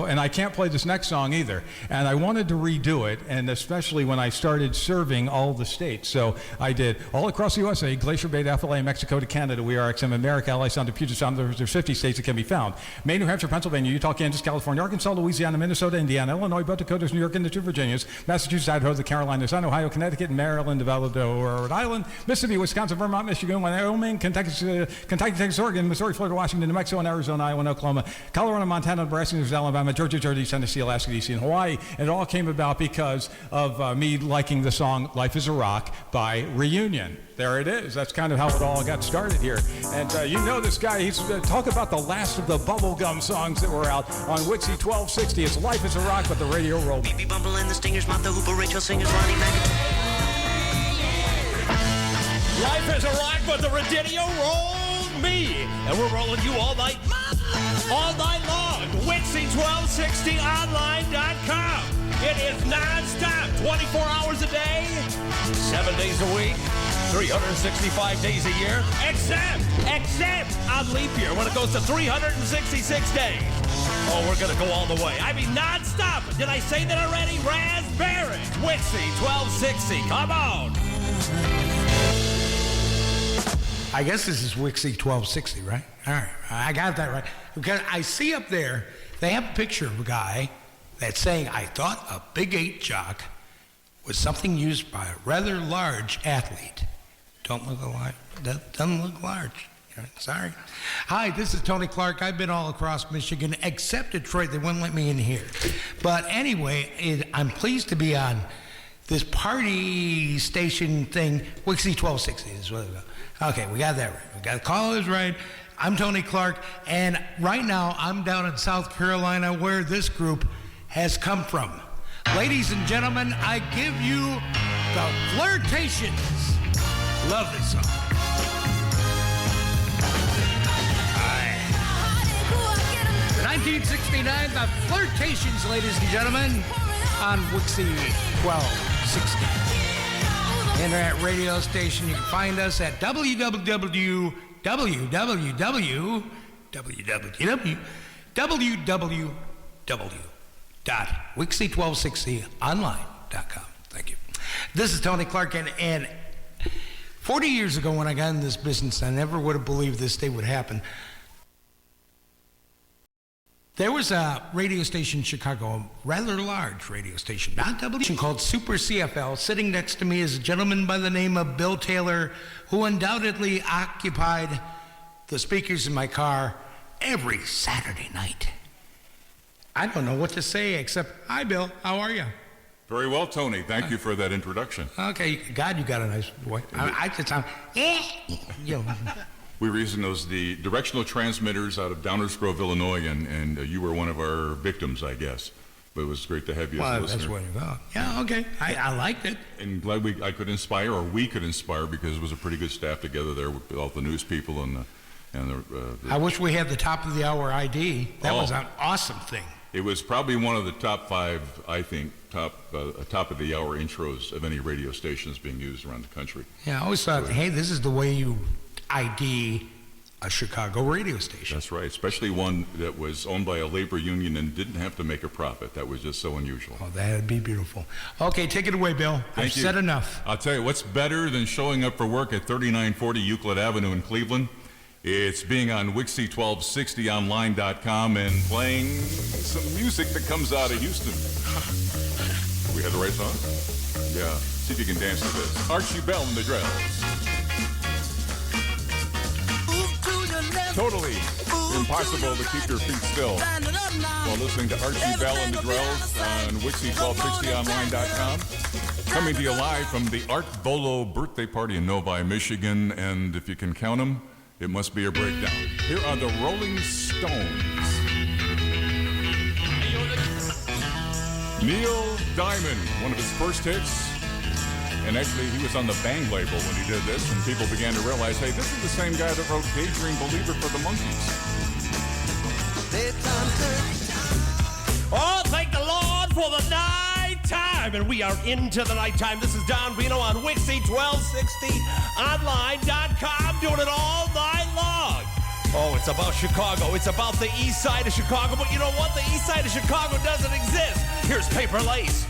And I can't play this next song either. And I wanted to redo it, and especially when I started serving all the states. So I did all across the USA, Glacier Bay to FLA, Mexico to Canada, we are XM, America, LA Sound to Puget Sound. There's 50 states that can be found. Maine, New Hampshire, Pennsylvania, Utah, Kansas, California, Arkansas, Louisiana, Minnesota, Indiana, Illinois, both Dakotas, New York, and the two Virginias, Massachusetts, Idaho, the Carolinas, Ohio, Connecticut, Maryland, Rhode Island, Mississippi, Wisconsin, Vermont, Michigan, Wyoming, Kentucky, Texas, Oregon, Missouri, Florida, Washington, New Mexico, and Arizona, Iowa, and Oklahoma, Colorado, Montana, Nebraska, New Zealand, Alabama, Georgia, Tennessee, Alaska, D.C., and Hawaii. And it all came about because of me liking the song Life is a Rock by Reunion. There it is. That's kind of how it all got started here. And you know this guy, he's talk about the last of the bubblegum songs that were out on Wixie 1260. It's Life is a Rock, but the radio rolled. BB Bumble and the Stingers, Martha Hooper, Rachel Singers, Ronnie Mac. Life is a rock, but the radio rolled me. And we're rolling you all night long. Wixie1260online.com. It is non-stop, 24 hours a day, 7 days a week, 365 days a year, except on leap year when it goes to 366 days. Oh, we're going to go all the way. I mean, non-stop. Did I say that already? Raspberry. Wixie 1260. Come on. I guess this is Wixie 1260, right? All right, I got that right. Because I see up there, they have a picture of a guy that's saying, I thought a Big 8 jock was something used by a rather large athlete. Doesn't look large. Sorry. Hi, this is Tony Clark. I've been all across Michigan except Detroit. They wouldn't let me in here. But anyway, I'm pleased to be on this party station thing. Wixie 1260 is what it is. Okay, we got that right. We got the callers right. I'm Tony Clark, and right now I'm down in South Carolina where this group has come from. Ladies and gentlemen, I give you the Flirtations. Love this song. 1969, the Flirtations, ladies and gentlemen, on Wixie 1260. Internet radio station. You can find us at www.wixie1260online.com. Thank you. This is Tony Clark, and 40 years ago when I got in this business, I never would have believed this day would happen. There was a radio station in Chicago, a rather large radio station, not W, called Super CFL. Sitting next to me is a gentleman by the name of Bill Taylor, who undoubtedly occupied the speakers in my car every Saturday night. I don't know what to say except, hi, Bill, how are you? Very well, Tony. Thank you for that introduction. Okay, God, you got a nice voice. I just sound, We were using the directional transmitters out of Downers Grove, Illinois, and you were one of our victims, I guess. But it was great to have you as a listener. That's what you got. Yeah, okay. I liked it. And glad I could inspire, or we could inspire, because it was a pretty good staff together there with all the news people and the I wish we had the top of the hour ID. That was an awesome thing. It was probably one of the top 5, I think, top of the hour intros of any radio stations being used around the country. Yeah, I always thought, hey, this is the way you ID a Chicago radio station. That's right, especially one that was owned by a labor union and didn't have to make a profit. That was just so unusual. Oh, that'd be beautiful. Okay, take it away, Bill. I've said enough. I'll tell you, what's better than showing up for work at 3940 Euclid Avenue in Cleveland? It's being on Wixie1260online.com and playing some music that comes out of Houston. We had the right song? Yeah. See if you can dance to this. Archie Bell and the Drells. Totally impossible to keep your feet still while listening to Archie Bell and the Drells on Wixie1260online.com. Coming to you live from the Art Vuolo birthday party in Novi, Michigan. And if you can count them, it must be a breakdown. Here are the Rolling Stones. Neil Diamond, one of his first hits. And actually, he was on the Bang label when he did this, and people began to realize, hey, this is the same guy that wrote Daydream Believer for the Monkees. Oh, thank the Lord for the night time. And we are into the nighttime. This is Don Vino on Wixie1260online.com, doing it all night long. Oh, it's about Chicago. It's about the east side of Chicago. But you know what? The east side of Chicago doesn't exist. Here's Paper Lace.